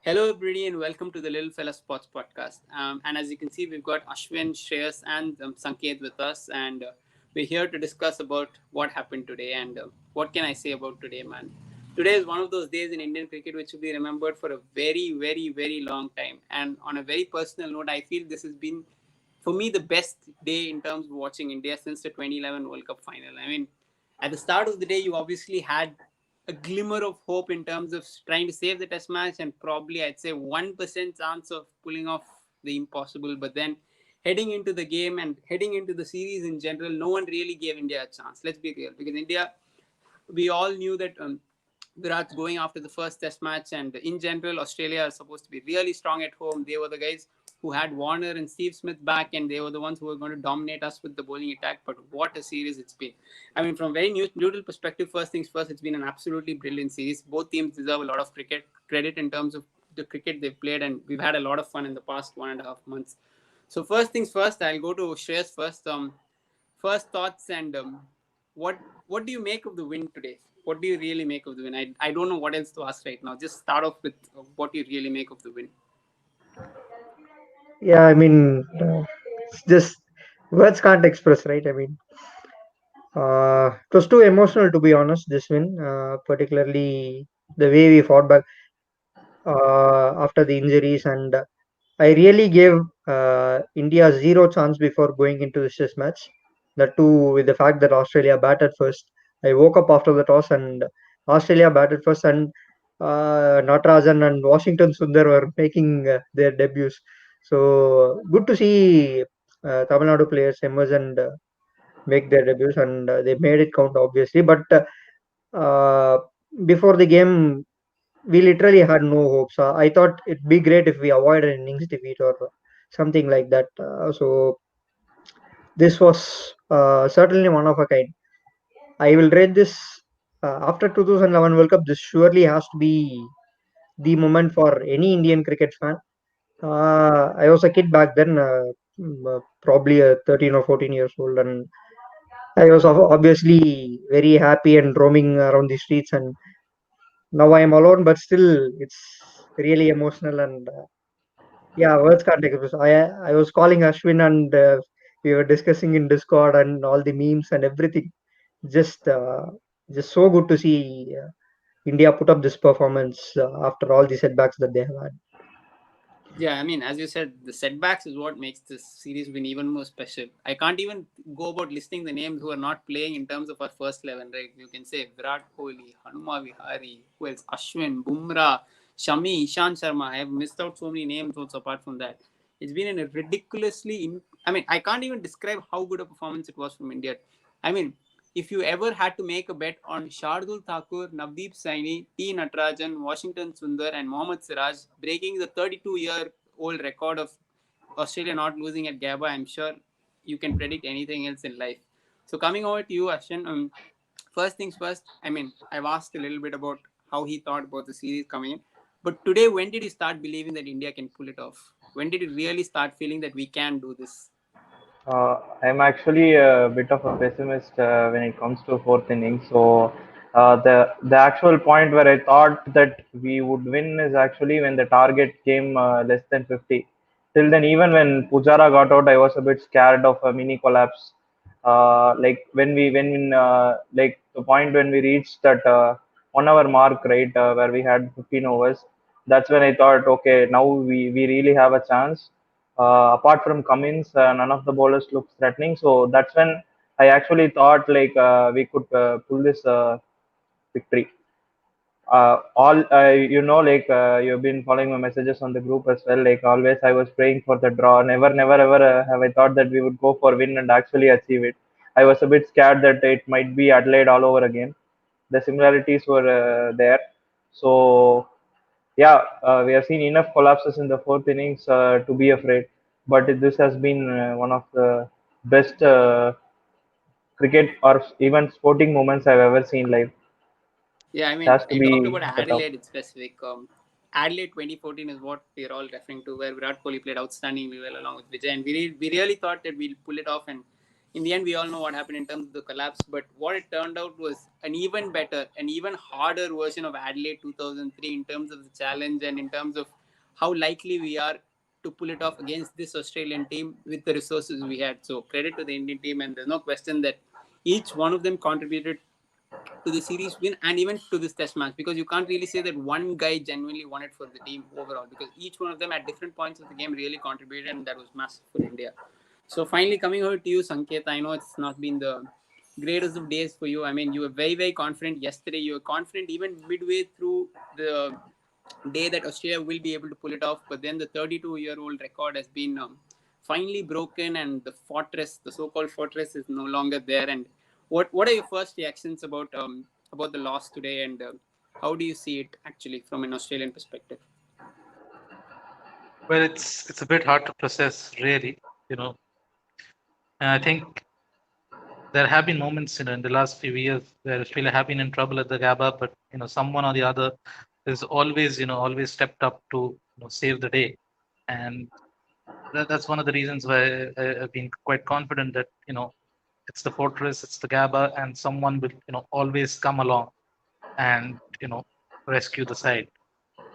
Hello, everybody, and welcome to the Little Fella Sports Podcast. And as you can see, we've got Aswin, Shreyas, and Sanket with us, and we're here to discuss about what happened today. And what can I say about today, man? Today is one of those days in Indian cricket which will be remembered for a very, very, very long time. And on a very personal note, I feel this has been, for me, the best day in terms of watching India since the 2011 World Cup final. I mean, at the start of the day, you obviously had a glimmer of hope in terms of trying to save the test match and probably I'd say 1% chance of pulling off the impossible. But then heading into the game and heading into the series in general, no one really gave India a chance. Let's be real, because India, we all knew that Virat's going after the first test match, and in general, Australia are supposed to be really strong at home. They were the guys who had Warner and Steve Smith back, and they were the ones who were going to dominate us with the bowling attack. But what a series it's been! I mean, from a very neutral perspective, first things first, it's been an absolutely brilliant series. Both teams deserve a lot of cricket credit in terms of the cricket they've played, and we've had a lot of fun in the past 1.5 months. So first things first, I'll go to Shreyas first. First thoughts and what what do you make of the win today? What do you really make of the win? I don't know what else to ask right now. Just start off with what you really make of the win. Yeah, it's just words can't express, right? It was too emotional to be honest. This win, particularly the way we fought back after the injuries, and I really gave India zero chance before going into this test match. That too, with the fact that Australia batted first. I woke up after the toss and Australia batted first, and Natarajan and Washington Sundar were making their debuts. So good to see Tamil Nadu players emerge and make their debuts, and they made it count obviously. But uh, before the game, we literally had no hopes. I thought it'd be great if we avoid an innings defeat or something like that. So this was certainly one of a kind. I will rate this after 2011 World Cup. This surely has to be the moment for any Indian cricket fan. I was a kid back then, probably 13 or 14 years old, and I was obviously very happy and roaming around the streets. And now I am alone, but still, it's really emotional. And yeah, words can't express. I was calling Ashwin, and we were discussing in Discord and all the memes and everything. Just uh, just so good to see India put up this performance after all the setbacks that they have had. Yeah, I mean, as you said, the setbacks is what makes this series win even more special. I can't even go about listing the names who are not playing in terms of our first 11, right? You can say Virat Kohli, Hanuma Vihari, who else? Ashwin, Bumrah, Shami, Ishan Sharma. I have missed out so many names also apart from that. It's been a ridiculously, I mean, I can't even describe how good a performance it was from India. I mean, if you ever had to make a bet on Shardul Thakur, Navdeep Saini, T. Natarajan, Washington Sundar, and Mohammad Siraj breaking the 32-year-old record of Australia not losing at Gabba, I'm sure you can predict anything else in life. So coming over to you, Ashwin, first things first, I mean, I've asked a little bit about how he thought about the series coming in. But today, when did he start believing that India can pull it off? When did he really start feeling that we can do this? I'm actually a bit of a pessimist when it comes to fourth inning. So the actual point where I thought that we would win is actually when the target came less than 50. Till then, even when Pujara got out, I was a bit scared of a mini collapse. Like when like the point when we reached that 1 hour mark, right, where we had 15 overs. That's when I thought, okay, now we really have a chance. Apart from Cummins, none of the bowlers looked threatening. So that's when I actually thought like we could pull this victory. All like you've been following my messages on the group as well. Like always, I was praying for the draw. Never ever have I thought that we would go for win and actually achieve it. I was a bit scared that it might be Adelaide all over again. The similarities were there. So yeah, we have seen enough collapses in the fourth innings to be afraid. But this has been one of the best cricket or even sporting moments I've ever seen live. Yeah, I It mean, has to you talked be about the top. Adelaide in specific. Adelaide 2014 is what we're all referring to, where Virat Kohli played outstandingly well along with Vijay. And we really thought that we'll pull it off. And in the end, we all know what happened in terms of the collapse. But what it turned out was an even better, an even harder version of Adelaide 2003 in terms of the challenge and in terms of how likely we are to pull it off against this Australian team with the resources we had. So credit to the Indian team, and there's no question that each one of them contributed to the series win and even to this test match, because you can't really say that one guy genuinely won it for the team overall, because each one of them at different points of the game really contributed, and that was massive for India. So finally coming over to you, Sanket, I know it's not been the greatest of days for you. I mean, you were very, very confident yesterday. You were confident even midway through the day that Australia will be able to pull it off. But then the 32-year-old record has been finally broken, and the fortress, the so-called fortress, is no longer there. And what are your first reactions about the loss today, and how do you see it actually from an Australian perspective? Well, it's a bit hard to process, really. You know, and I think there have been moments, in the last few years where Australia have been in trouble at the Gabba, but someone or the other is always, always stepped up to save the day, and that's one of the reasons why I've been quite confident that it's the fortress, it's the Gabba, and someone will always come along and rescue the side.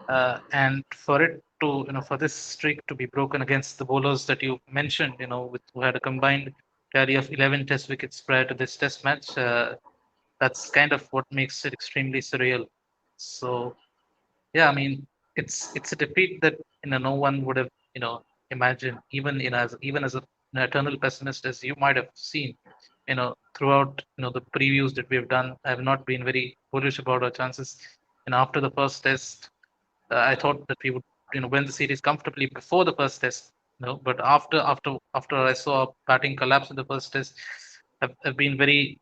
And for it to for this streak to be broken against the bowlers that you mentioned, with who had a combined tally of 11 test wickets prior to this test match, that's kind of what makes it extremely surreal. So yeah, I mean, it's a defeat that no one would have imagined, even as an eternal pessimist as you might have seen, throughout the previews that we have done. I have not been very bullish about our chances. And after the first test, I thought that we would win the series comfortably before the first test. But after I saw batting collapse in the first test, I've been very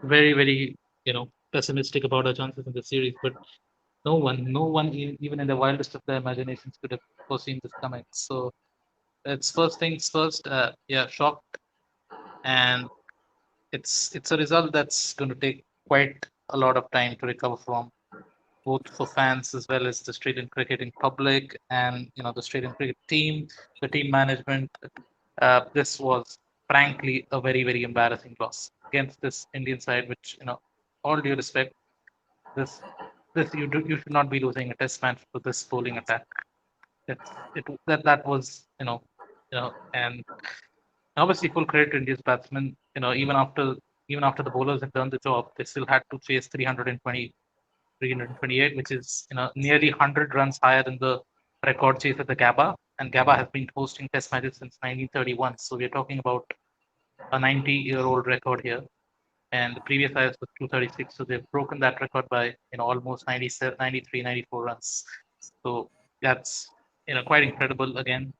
very very pessimistic about our chances in the series. But no one, even in the wildest of their imaginations, could have foreseen this coming. So it's first things first. Yeah, shocked, and it's a result that's going to take quite a lot of time to recover from, both for fans as well as the Australian cricketing public, and the Australian cricket team, the team management. This was frankly a very very embarrassing loss against this Indian side, which all due respect, this you should not be losing a test match for this bowling attack. That was and obviously full credit to India's batsmen. Even after the bowlers had done the job, they still had to chase 320, 328, which is nearly 100 runs higher than the record chase at the Gabba. And Gabba has been hosting test matches since 1931. So we're talking about a 90-year-old record here, and the previous highest was 236. So they've broken that record by almost 97, 93, 94 runs. So that's quite incredible again.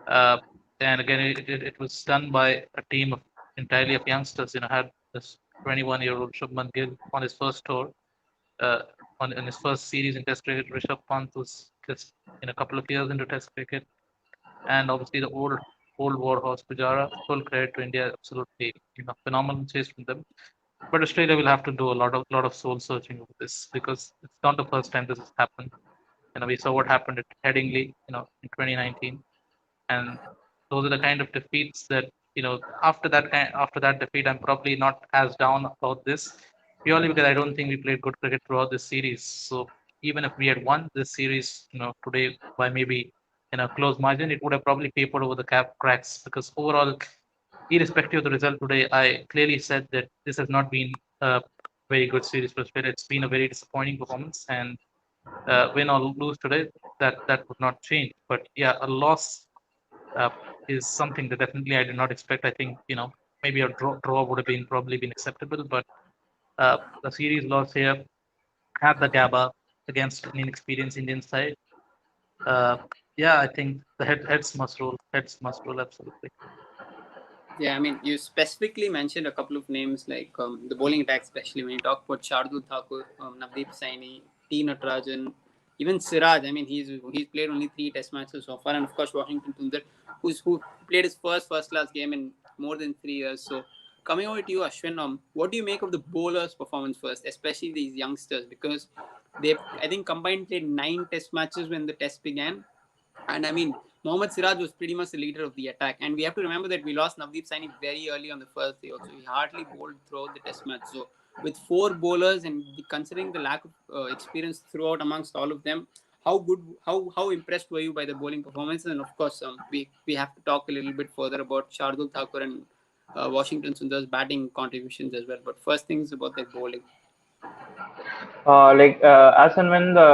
Uh, and again, it was done by a team of entirely of youngsters. Had this 21-year-old Shubman Gill on his first tour, uh, in his first series in Test cricket. Rishabh Pant was just in a couple of years into Test cricket, and obviously the old warhorse Pujara. Full credit to India, absolutely phenomenal chase from them. But Australia will have to do a lot of soul searching over this, because it's not the first time this has happened. We saw what happened at Headingley, in 2019, and those are the kind of defeats that after that defeat, I'm probably not as down about this, purely because I don't think we played good cricket throughout this series. So even if we had won this series, today by maybe in a close margin, it would have probably papered over the cracks, because overall, irrespective of the result today, I clearly said that this has not been a very good series for Australia. It's been a very disappointing performance, and win or lose today, that would not change. But yeah, a loss uh, is something that definitely I did not expect. I think maybe a draw would have been probably been acceptable, but the series loss here at the Gabba against an inexperienced Indian side. Uh, yeah, I think the heads must roll. Heads must roll, absolutely. Yeah, I mean, you specifically mentioned a couple of names like the bowling attack, especially when you talk about Shardul Thakur, Navdeep Saini, T. Natarajan, even Siraj. I mean, he's played only 3 Test matches so far, and of course Washington Sundar, who played his first class game in more than 3 years. So coming over to you, Ashwin, what do you make of the bowlers' performance first, especially these youngsters, because they've, I think, combined played 9 Test matches when the Test began, and I mean, Mohammad Siraj was pretty much the leader of the attack. And we have to remember that we lost Navdeep Saini very early on the first day also. He hardly bowled throughout the Test match. So with 4 bowlers, and considering the lack of experience throughout amongst all of them, how good, how impressed were you by the bowling performance? And of course, we have to talk a little bit further about Shardul Thakur and Washington Sundar's batting contributions as well. But first things about their bowling. As and when the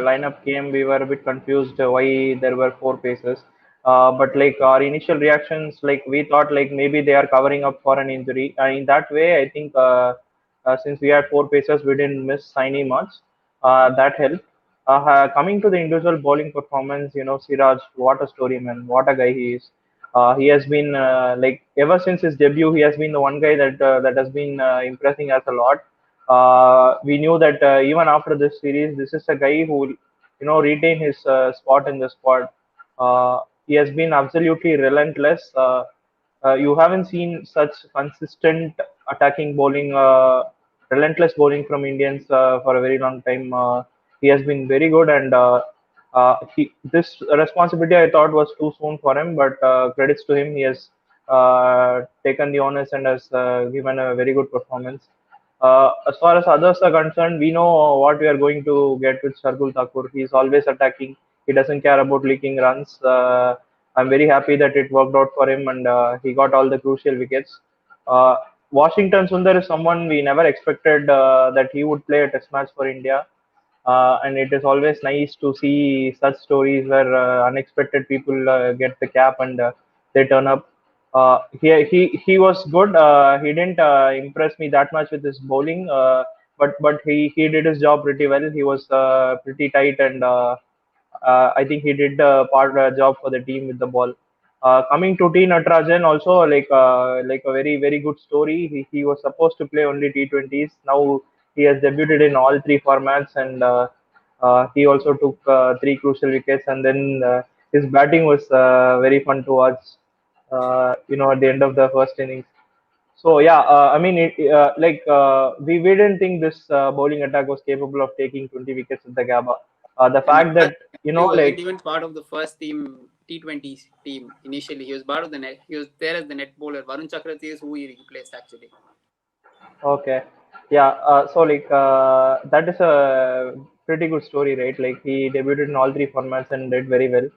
lineup came, we were a bit confused why there were four paces. But like our initial reactions, like we thought like maybe they are covering up for an injury. In that way, I think since we had four paces, we didn't miss Saini much. That helped. Coming to the individual bowling performance, Siraj, what a story, man! What a guy he is. He has been like ever since his debut, he has been the one guy that has been impressing us a lot. We knew that even after this series, this is a guy who will, retain his spot in the squad. He has been absolutely relentless. You haven't seen such consistent attacking bowling, relentless bowling from Indians for a very long time. He has been very good, and this responsibility I thought was too soon for him, but credits to him, he has taken the honors and has given a very good performance. As far as others are concerned, we know what we are going to get with Shardul Thakur. He is always attacking. He doesn't care about leaking runs. I'm very happy that it worked out for him and he got all the crucial wickets. Uh, Washington Sundar is someone we never expected that he would play a test match for India. And it is always nice to see such stories where unexpected people get the cap and they turn up. He was good. He didn't impress me that much with his bowling, but he did his job pretty well. He was pretty tight and I think he did part job for the team with the ball. Coming to T Natarajan, also like a very good story. He was supposed to play only T20s. Now he has debuted in all three formats, and he also took three crucial wickets. And then his batting was very fun to watch. At the end of the first innings. So yeah, I mean, we didn't think this bowling attack was capable of taking 20 wickets at the Gabba. The And fact Nataraj that actually wasn't even part of the first team T20 team initially. He was part of the net. He was there as the net bowler. Varun Chakrathi is who he replaced actually. Okay. Yeah. That is a pretty good story, right? Like he debuted in all three formats and did very well.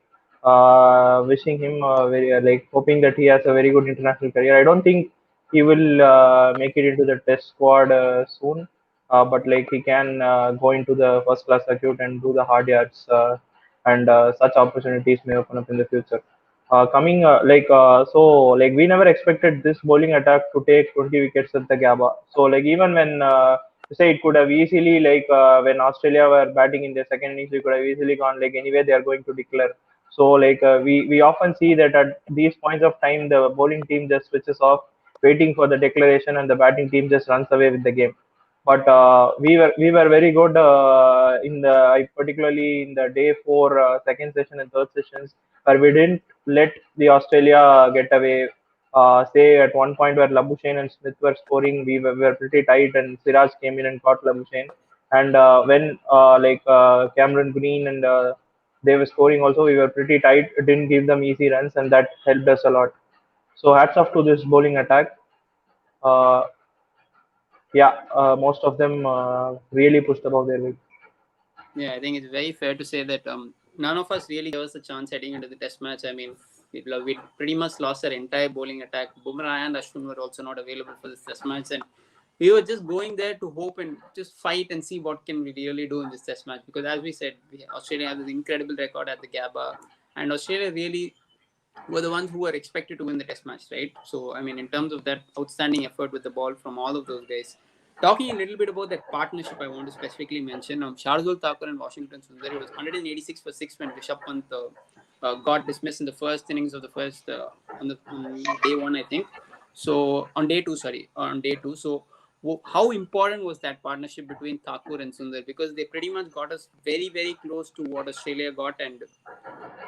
Wishing him very hoping that he has a very good international career. I don't think he will make it into the test squad soon, but like he can go into the first class circuit and do the hard yards, and such opportunities may open up in the future. Coming like we never expected this bowling attack to take 20 wickets at the Gabba. So like even when say it could have easily when Australia were batting in their second innings, we could have easily gone like anyway they are going to declare. So we often see that at these points of time the bowling team just switches off, waiting for the declaration, and the batting team just runs away with the game. But we were very good in the particularly in the day four, second session and third sessions where we didn't let the Australia get away. Say at one point where Labuschagne and Smith were scoring, we were pretty tight, and Siraj came in and caught Labuschagne. And when Cameron Green and they were scoring also, we were pretty tight. Didn't give them easy runs, and that helped us a lot. So hats off to this bowling attack. Uh, yeah, most of them really pushed above their weight. Yeah, I think it's very fair to say that none of us really gave us a chance heading into the test match. I mean, we pretty much lost our entire bowling attack. Bumrah and Ashwin were also not available for this test match, and we were just going there to hope and just fight and see what can we really do in this test match. Because as we said, Australia has an incredible record at the Gabba, and Australia really were the ones who were expected to win the test match, right? So, I mean, in terms of that outstanding effort with the ball from all of those guys. Talking a little bit about that partnership, I want to specifically mention Shardul Thakur and Washington Sundar. It was 186 for 6 when Rishabh Pant got dismissed in the first innings of the first, on day one, I think. So, on day two, sorry, on day two. So, how important was that partnership between Thakur and Sundar? Because they pretty much got us very close to what Australia got, and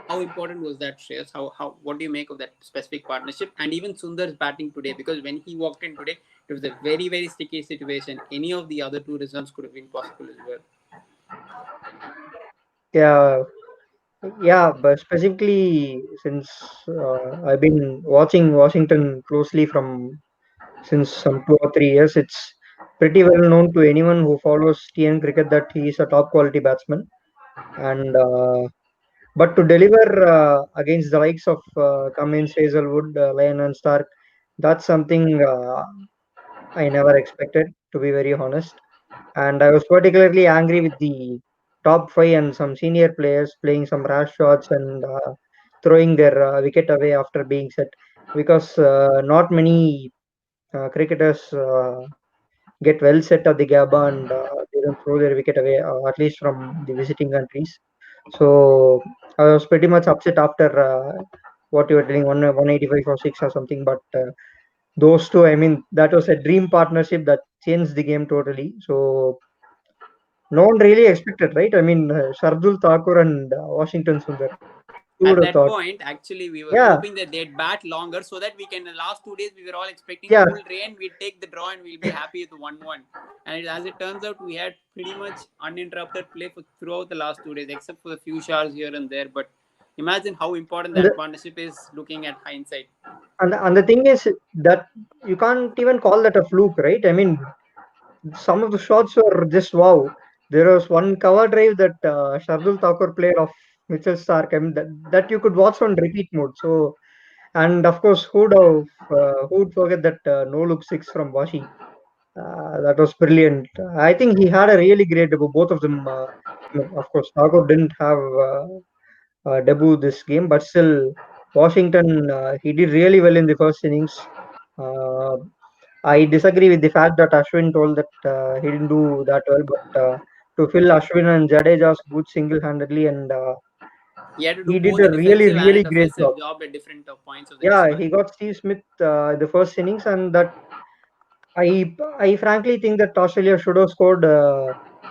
how important was that, Shreyas? What do you make of that specific partnership? And even Sundar's batting today, because when he walked in today, it was a very sticky situation. Any of the other two results could have been possible as well. Yeah, yeah, but specifically since I've been watching Washington closely from since some 2 or 3 years, it's pretty well known to anyone who follows TN cricket that he is a top quality batsman. and but to deliver against the likes of Cummins, Hazelwood, Lyon, and Stark, that's something I never expected, to be very honest. And I was particularly angry with the top five and some senior players playing some rash shots and throwing their wicket away after being set, because not many cricketers get well set at the Gabba and they don't throw their wicket away, at least from the visiting countries. So I was pretty much upset after what you were telling, 185 for six or something. But those two, I mean, that was a dream partnership that changed the game totally. So no one really expected, right? I mean, Shardul Thakur and Washington Sundar. Who would At have that thought? point, actually, we were Yeah, hoping that they'd bat longer so that we can. The last 2 days, we were all expecting yeah. full rain. We'd take the draw and we'll be happy with 1-1. And as it turns out, we had pretty much uninterrupted play for throughout the last 2 days, except for a few showers here and there. But imagine how important And the, that partnership is looking at hindsight. and the thing is that you can't even call that a fluke, right? I mean, some of the shots were just wow. There was one cover drive that Shardul Thakur played of Mitchell Stark. I mean, that you could watch on repeat mode. So, and of course, who'd forget that no look six from Washi? That was brilliant. I think he had a really great debut. Both of them. I mean, of course, Thakur didn't have debut this game, but still, Washington he did really well in the first innings. Uh, I disagree with the fact that Ashwin told that he didn't do that well, but to fill Ashwin and Jadeja's boots single-handedly, and He had to do he did both the a really, defensive and really the great job. offensive job at different points of the Yeah, span. he got Steve Smith the first innings, and that I frankly think that Australia should have scored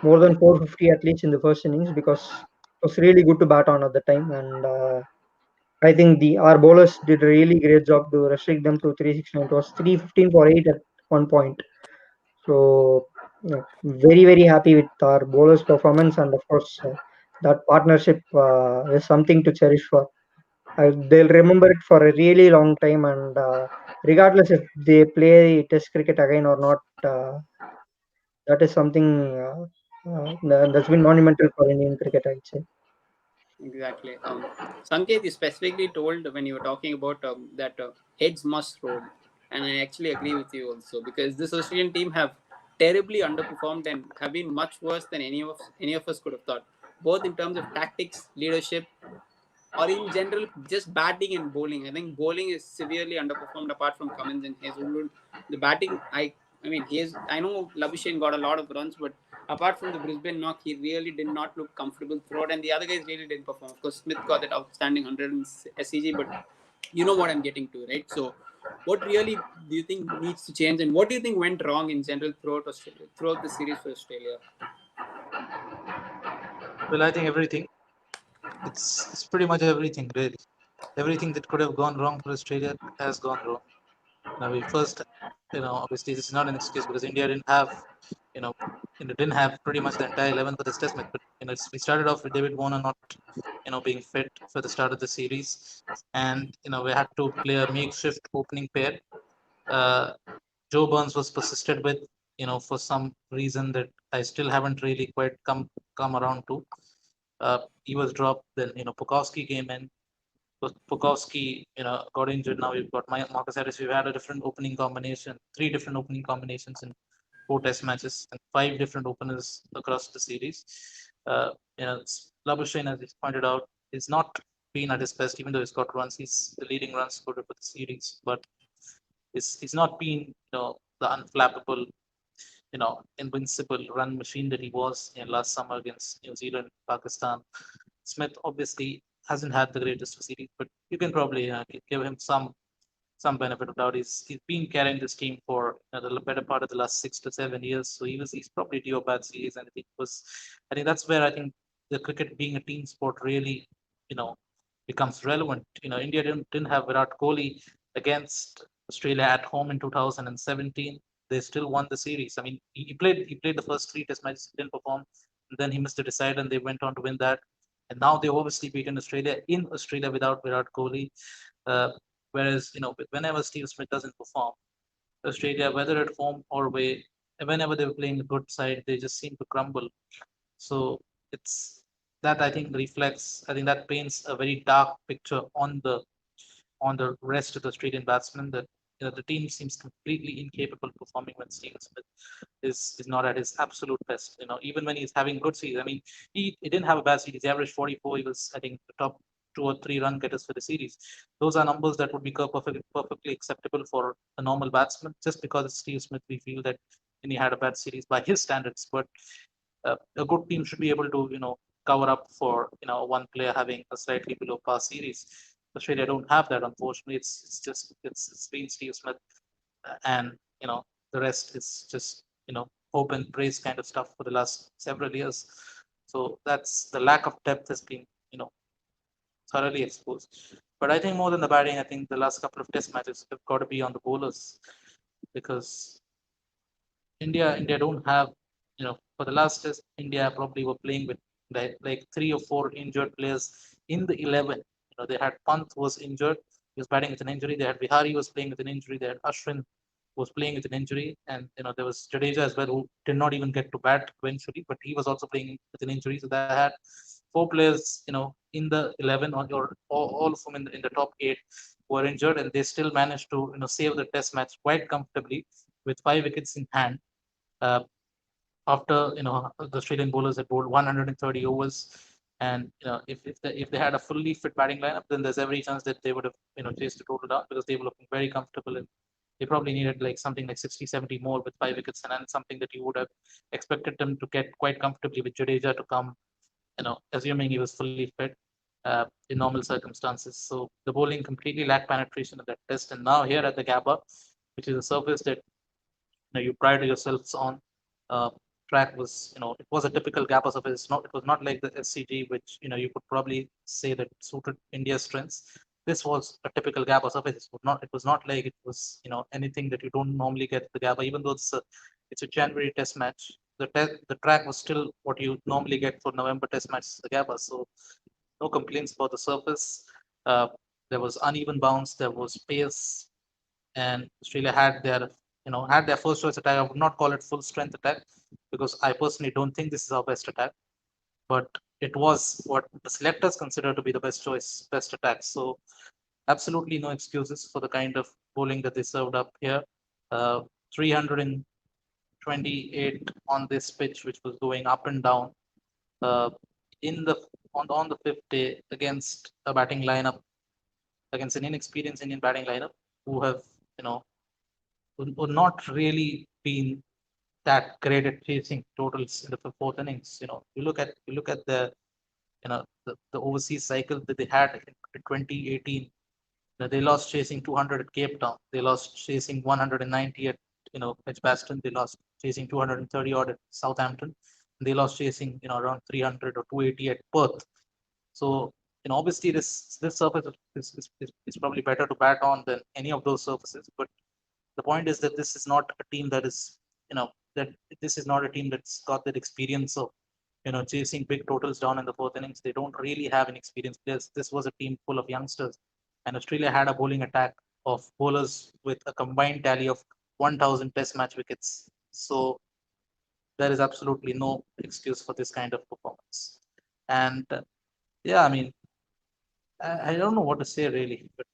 more than 450 at least in the first innings, because it was really good to bat on at the time, and I think the our bowlers did a really great job to restrict them to 369. It was 315 for 8 at one point. So very very happy with our bowlers' performance, and of course that partnership is something to cherish for. They'll remember it for a really long time, and regardless if they play Test cricket again or not, that is something that's been monumental for Indian cricket, I'd say. Exactly. Sanket, you specifically told when you were talking about that heads must roll, and I actually agree with you also because this Australian team have terribly underperformed and have been much worse than any of us could have thought, both in terms of tactics, leadership, or in general just batting and bowling. I think bowling is severely underperformed apart from Cummins and Hazelwood. The batting, I mean, I know Labuschagne got a lot of runs, but apart from the Brisbane knock, he really did not look comfortable throughout, and the other guys really didn't perform. Of course, Smith got that outstanding 100 in SCG, but you know what I'm getting to, right? So, what really do you think needs to change, and what do you think went wrong in general throughout Australia, throughout the series for Australia? Well, I think everything. It's pretty much everything really. Everything that could have gone wrong for Australia has gone wrong. Now we first, obviously this is not an excuse because India didn't have, you know, didn't have pretty much the entire 11 for this test match. But we started off with David Warner not, being fit for the start of the series, and we had to play a makeshift opening pair. Uh, Joe Burns was persisted with, for some reason that I still haven't really quite come around to. He was dropped. Then Pukowski came in. Pukowski, got injured. Now we've got Marcus Harris. We've had a different opening combination, three different opening combinations in four Test matches, and five different openers across the series. Uh, Labuschagne, as you pointed out, is not been at his best, even though he's got runs. He's the leading run scorer for the series, but he's not been, the unflappable, invincible run machine that he was in last summer against New Zealand, Pakistan. Smith obviously hasn't had the greatest series, but you can probably give him some benefit of doubt. He's been carrying this team for the better part of the last 6 to 7 years, so he's probably due a bad series, and I think that's where I think the cricket being a team sport really you know becomes relevant. India didn't have Virat Kohli against Australia at home in 2017. They still won the series. I mean, he played the first three Test matches, didn't perform, and then he missed the decider, and they went on to win that. And now they've obviously beaten Australia in Australia without Virat Kohli. Uh, Whereas, whenever Steve Smith doesn't perform, Australia, whether at home or away, whenever they were playing a good side, they just seem to crumble. So it's that I think reflects, I think that paints a very dark picture on the rest of the Australian batsmen, that the team seems completely incapable of performing when Steven Smith is not at his absolute best. Even when he's having good series. I mean, he didn't have a bad series. He averaged 44. He was, I think, the top 2 or 3 run getters for the series. Those are numbers that would be perfectly acceptable for a normal batsman. Just because it's Steve Smith, we feel that he had a bad series by his standards. But a good team should be able to cover up for one player having a slightly below par series. Australia don't have that, unfortunately. It's been Steve Smith, and the rest is just hope and praise kind of stuff for the last several years. So that's the lack of depth has been you know thoroughly exposed. But I think more than the batting, I think the last couple of test matches have got to be on the bowlers, because India don't have, for the last test, India probably were playing with like 3 or 4 injured players in the 11. They had Pant was injured, he was batting with an injury. They had Vihari was playing with an injury. They had Ashwin was playing with an injury, and there was Jadeja as well, who did not even get to bat eventually, but he was also playing with an injury. So they had 4 players, in the 11, or all of them in the top 8 were injured, and they still managed to save the test match quite comfortably with 5 wickets in hand. Uh, After the Australian bowlers had bowled 130 overs, and if they had a fully fit batting lineup, then there's every chance that they would have chased the total down, because they were looking very comfortable, and they probably needed like something like 60, 70 more with 5 wickets, and then something that you would have expected them to get quite comfortably with Jadeja to come, assuming he was fully fit in normal circumstances. So the bowling completely lacked penetration at that test, and now here at the Gabba, which is a surface that you pride yourselves on. Uh, Track was, it was a typical Gabba surface. It was not like the SCG, which you could probably say that suited India's strengths. This was a typical Gabba surface. It was not like it was anything that you don't normally get at the Gabba. Even though it's a January Test match, the track was still what you normally get for November Test matches at the Gabba. So no complaints about the surface. Uh, there was uneven bounce, there was pace, and Australia had their first choice attack. I would not call it full strength attack, because I personally don't think this is our best attack, but it was what the selectors consider to be the best choice, best attack. So absolutely no excuses for the kind of bowling that they served up here. 328 on this pitch, which was going up and down. Uh, in the on the fifth day, against a batting lineup, against an inexperienced Indian batting lineup, who have you know who not really been that great at chasing totals in the fourth innings. You look at the overseas cycle that they had in 2018. They lost chasing 200 at Cape Town. They lost chasing 190 at Edgbaston. They lost chasing 230 odd at Southampton. They lost chasing around 300 or 280 at Perth. So obviously this surface is probably better to bat on than any of those surfaces. But the point is that this is not a team that is you know that this is not a team that's got that experience of chasing big totals down in the fourth innings. They don't really have an experienced players. This was a team full of youngsters, and Australia had a bowling attack of bowlers with a combined tally of 1,000 test match wickets. So there is absolutely no excuse for this kind of performance. And yeah, I mean, I don't know what to say really, but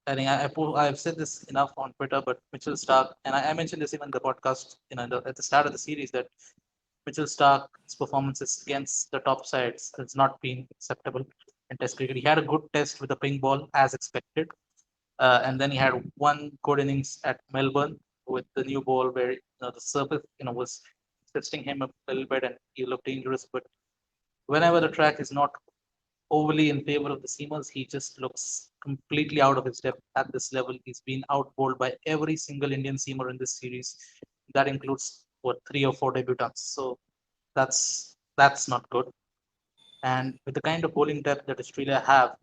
I've said this enough on Twitter, but Mitchell Stark, and I mentioned this even in the podcast, at the start of the series, that Mitchell Stark's performances against the top sides has not been acceptable in Test cricket. He had a good test with the pink ball as expected, and then he had one good innings at Melbourne with the new ball, where the surface was testing him a little bit, and he looked dangerous. But whenever the track is not overly in favor of the seamers, he just looks completely out of his depth at this level. He's been outbowled by every single Indian seamer in this series. That includes what 3 or 4 debutants. So that's not good. And with the kind of bowling depth that Australia have,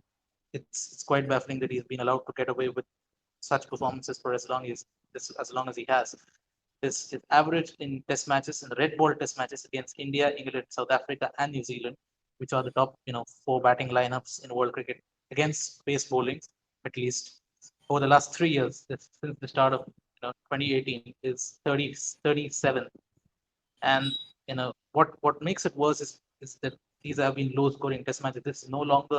it's quite baffling that he's been allowed to get away with such performances for as long as he has. His average in test matches, in the red ball test matches against India, England, South Africa, and New Zealand, which are the top 4 batting lineups in world cricket, against pace bowling, at least over the last 3 years, since the start of 2018, is 37. And what makes it worse is is that these have been low scoring test matches. This is no longer,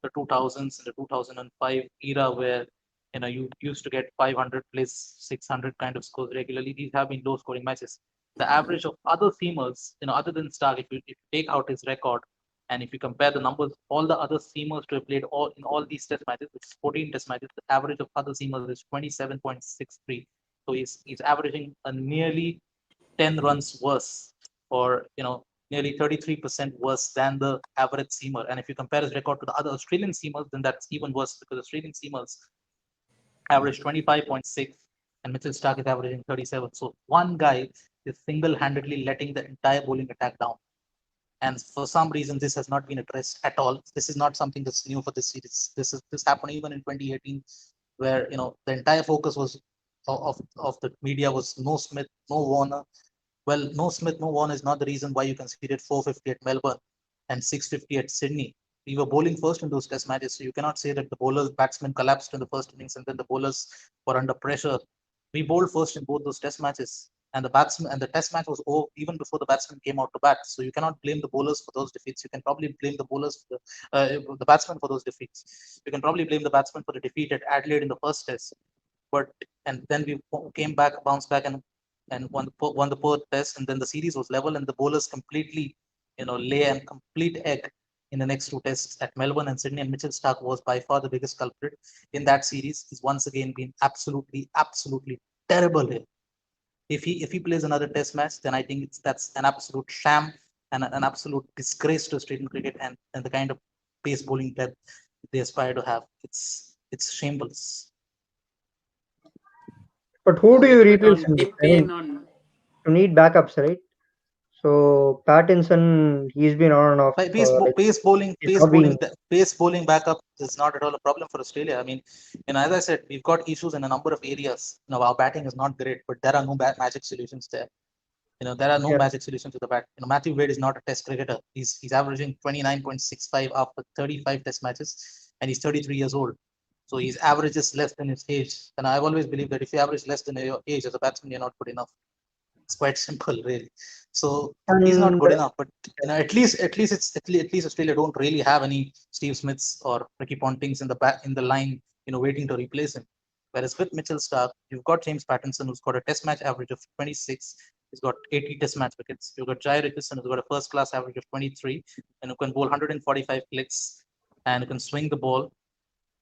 the 2000s and the 2005 era where, you used to get 500 plus 600 kind of scores regularly. These have been low scoring matches. The average of other seamers, other than Stark, if you take out his record and if you compare the numbers, all the other seamers to have played all these test matches, which is 14 test matches, the average of other seamers is 27.63. So he's averaging a nearly 10 runs worse, or nearly 33% worse than the average seamer. And if you compare his record to the other Australian seamers, then that's even worse, because Australian seamers average 25.6 and Mitchell Stark is averaging 37. So one guy is single-handedly letting the entire bowling attack down. And for some reason, this has not been addressed at all. This is not something that's new for this series. This happened even in 2018, where the entire focus was of the media was no Smith, no Warner. Well, no Smith, no Warner is not the reason why you conceded 450 at Melbourne and 650 at Sydney. We were bowling first in those test matches, so you cannot say that the bowlers batsmen collapsed in the first innings and then the bowlers were under pressure. We bowled first in both those test matches, and the test match was over even before the batsmen came out to bat. So you cannot blame the bowlers for those defeats. You can probably blame the bowlers for the batsmen for those defeats. You can probably blame the batsmen for the defeat at Adelaide in the first test. But and then we came back, bounced back, and won the fourth test, and then the series was level, and the bowlers completely, lay a complete egg in the next two tests at Melbourne and Sydney. And Mitchell Stark was by far the biggest culprit in that series. He's once again been absolutely terrible here. If he plays another test match, then I think that's an absolute sham and an absolute disgrace to Australian cricket, and the kind of pace bowling depth they aspire to have. It's shameful. But who do A you little bit replace on him with? deep I mean, pain on. you need backups, right? So Pattinson, he's been on and off. Like pace, Like pace bowling, he's not being. pace bowling backup is not at all a problem for Australia. I mean, as I said, we've got issues in a number of areas. Our batting is not great, but there are no magic solutions there. There are no Yeah, magic solutions to the bat. Matthew Wade is not a test cricketer. He's averaging 29.65 after 35 test matches, and he's 33 years old. So his average is less than his age. And I've always believed that if you average less than your age as a batsman, you're not good enough. It's quite simple, really. So he's not and good enough. But at least Australia don't really have any Steve Smiths or Ricky Pontings in the line, waiting to replace him. Whereas with Mitchell Stark, you've got James Pattinson, who's got a Test match average of 26. He's got 80 Test match wickets. You've got Jai Richardson, who's got a first class average of 23, and who can bowl 145 clicks, and who can swing the ball,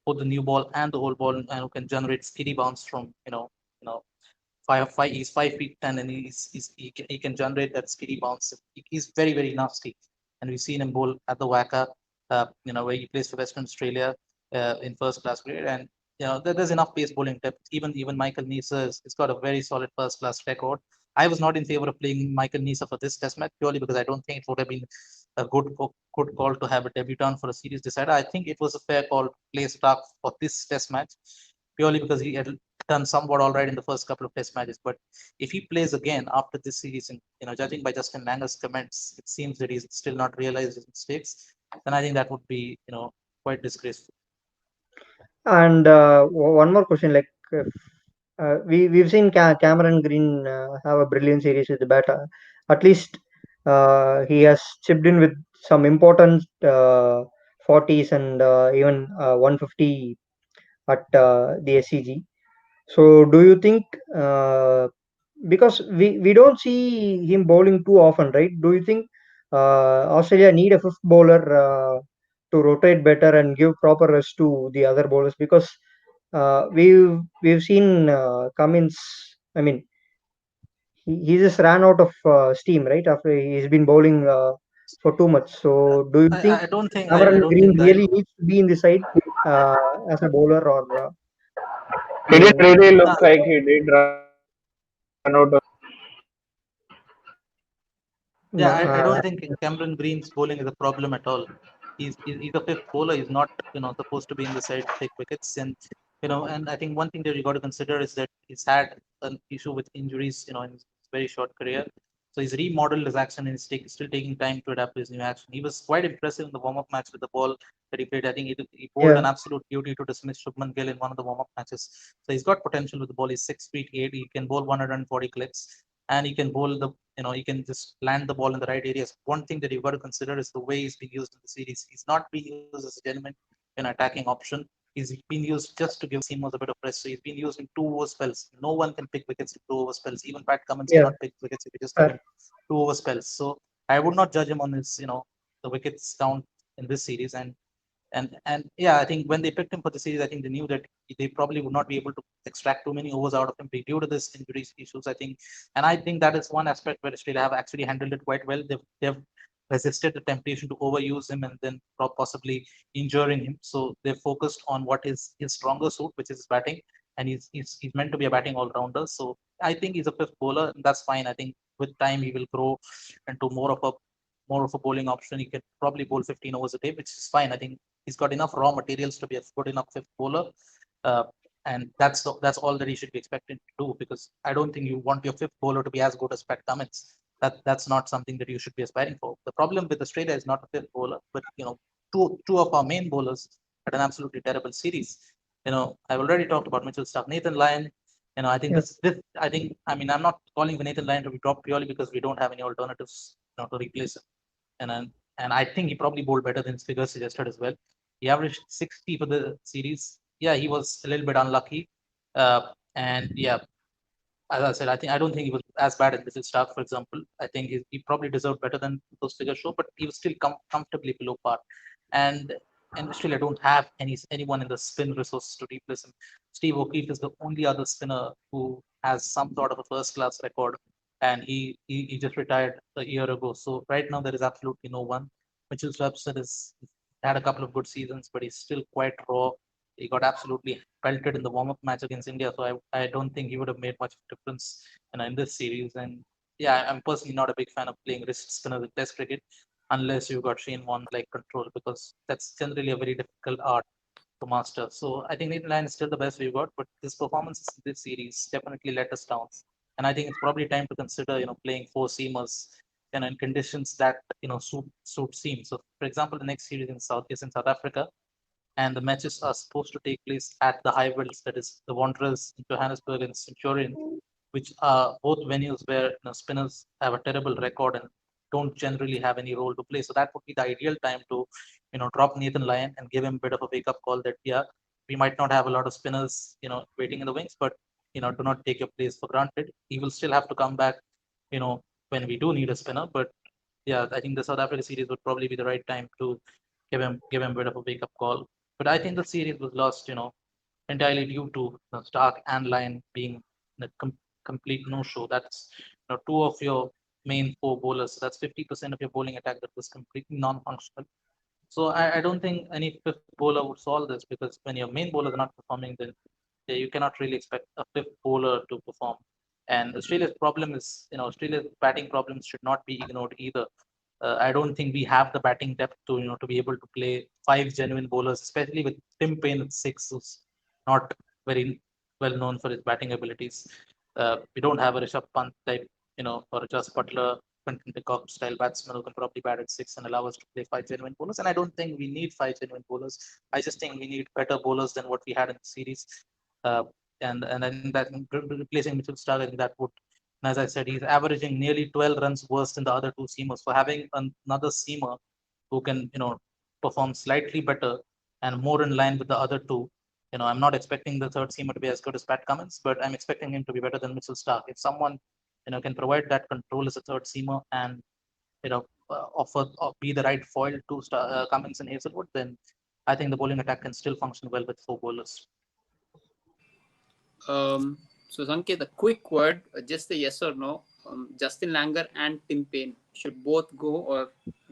both the new ball and the old ball, and who can generate speedy bounce from you know 5 5. He's 5 feet 10, and he can generate that speedy bounce. He's very nasty, and we've seen him bowl at the Wacker, where he plays for Western Australia in first class grade, and there's enough pace bowling depth. Even Michael Neser has got a very solid first class record. I was not in favor of playing Michael Neser for this test match purely because I don't think it would have been a good call to have a debutant for a series decider. I think it was a fair call to play Stark for this test match purely because he had done somewhat all right in the first couple of test matches. But if he plays again after this series, and judging by Justin Langer's comments, it seems that he's still not realized his mistakes. Then I think that would be quite disgraceful. and one more question, like if, we've seen Cameron Green have a brilliant series with the bat. At least he has chipped in with some important 40s and even 150 at the SCG. So do you think because we don't see him bowling too often, right? Do you think Australia need a fifth bowler to rotate better and give proper rest to the other bowlers? Because we've seen Cummins. I mean, he just ran out of steam right after he's been bowling for too much. So do you think I don't think I Cameron don't Green think that. really needs to be in the side uh, as a bowler, or He didn't you? really Uh, look like he did run out of. No, Yeah, I don't think Cameron Green's bowling is a problem at all. He's a fifth bowler. He's not supposed to be in the side to take wickets. And I think one thing that you got to consider is that he's had an issue with injuries in his very short career. So he's remodeled his action and still taking time to adapt to his new action. He was quite impressive in the warm-up match with the ball that he played. I think he bowled yeah. an absolute duty to dismiss Shubman Gill in one of the warm-up matches. So he's got potential with the ball. He's 6 feet 8. He can bowl 140 clicks, and he can bowl the he can just land the ball in the right areas. One thing that you've got to consider is the way he's being used in the series. He's not being used as a genuine attacking option. He's been used just to give seamers a bit of rest. So he's been used in 2 over spells. No one can pick wickets in 2 over spells. Even Pat Cummins Yeah, cannot pick wickets if you just give fair. him 2 over spells. So I would not judge him on his, the wickets count in this series. And yeah, I think when they picked him for the series, I think they knew that they probably would not be able to extract too many overs out of him due to this injury issues. I think that is one aspect where Australia have actually handled it quite well. They've resisted the temptation to overuse him and then possibly injuring him. So they're focused on what is his stronger suit, which is his batting, and he's meant to be a batting all rounder. So I think he's a fifth bowler, and that's fine. I think with time he will grow into more of a bowling option. He can probably bowl 15 overs a day, which is fine. I think he's got enough raw materials to be a good enough fifth bowler, uh, and that's all that he should be expected to do. Because I don't think you want your fifth bowler to be as good as Pat Cummins. That's not something that you should be aspiring for. The problem with Australia is not the fifth bowler, but two of our main bowlers had an absolutely terrible series. I've already talked about Mitchell Starc, Nathan Lyon. I think Yeah, I'm not calling for Nathan Lyon to be dropped purely because we don't have any alternatives, to replace him. And I think he probably bowled better than his figures suggested as well. He averaged 60 for the series. Yeah, he was a little bit unlucky. Uh, and yeah, as I said, I don't think he was as bad as Mitchell Starc, for example. I think he probably deserved better than those figures show, but he was still comfortably below par. And and Australia don't have anyone in the spin resources to replace him. Steve O'Keefe is the only other spinner who has some sort of a first class record, and he just retired a year ago. So right now there is absolutely no one. Mitchell Webster is had a couple of good seasons, but he's still quite raw. He got absolutely pelted in the warm-up match against India, so I don't think he would have made much difference in this series. And yeah, I'm personally not a big fan of playing wrist spinners in Test cricket unless you've got Shane Warne like control, because that's generally a very difficult art to master. So I think Nathan Lyon is still the best we've got, but his performances in this series definitely let us down. And I think it's probably time to consider, playing four seamers, in conditions that suit seam. So, for example, the next series in South Africa, and the matches are supposed to take place at the Highvelds, that is the Wanderers in Johannesburg and Centurion, which are both venues where spinners have a terrible record and don't generally have any role to play. So that would be the ideal time to, drop Nathan Lyon and give him a bit of a wake up call that yeah, we might not have a lot of spinners, waiting in the wings, but do not take your place for granted. He will still have to come back, you know, when we do need a spinner. But yeah, I think the South Africa series would probably be the right time to give him a bit of a wake up call. But I think the series was lost, entirely due to Stark and Lyon being a complete no-show. That's two of your main four bowlers. So that's 50% of your bowling attack that was completely non-functional. So I don't think any fifth bowler would solve this, because when your main bowlers are not performing, then yeah, you cannot really expect a fifth bowler to perform. And Australia's batting problems should not be ignored either. I don't think we have the batting depth to be able to play five genuine bowlers, especially with Tim Payne at six, who's not very well known for his batting abilities. We don't have a Rishabh Pant type, or a Joss Butler, Quinton de Kock style batsman who can probably bat at six and allow us to play five genuine bowlers. And I don't think we need five genuine bowlers. I just think we need better bowlers than what we had in the series. Uh, and I think that replacing Mitchell Stark, I think that would, and as I said, he's averaging nearly 12 runs worse than the other two seamers. For having another seamer who can, perform slightly better and more in line with the other two, I'm not expecting the third seamer to be as good as Pat Cummins, but I'm expecting him to be better than Mitchell Stark. If someone, can provide that control as a third seamer and, offer or be the right foil to Cummins and Hazelwood, then I think the bowling attack can still function well with four bowlers. So Sanket, a quick word, just a yes or no. Justin Langer and Tim Payne should both go, or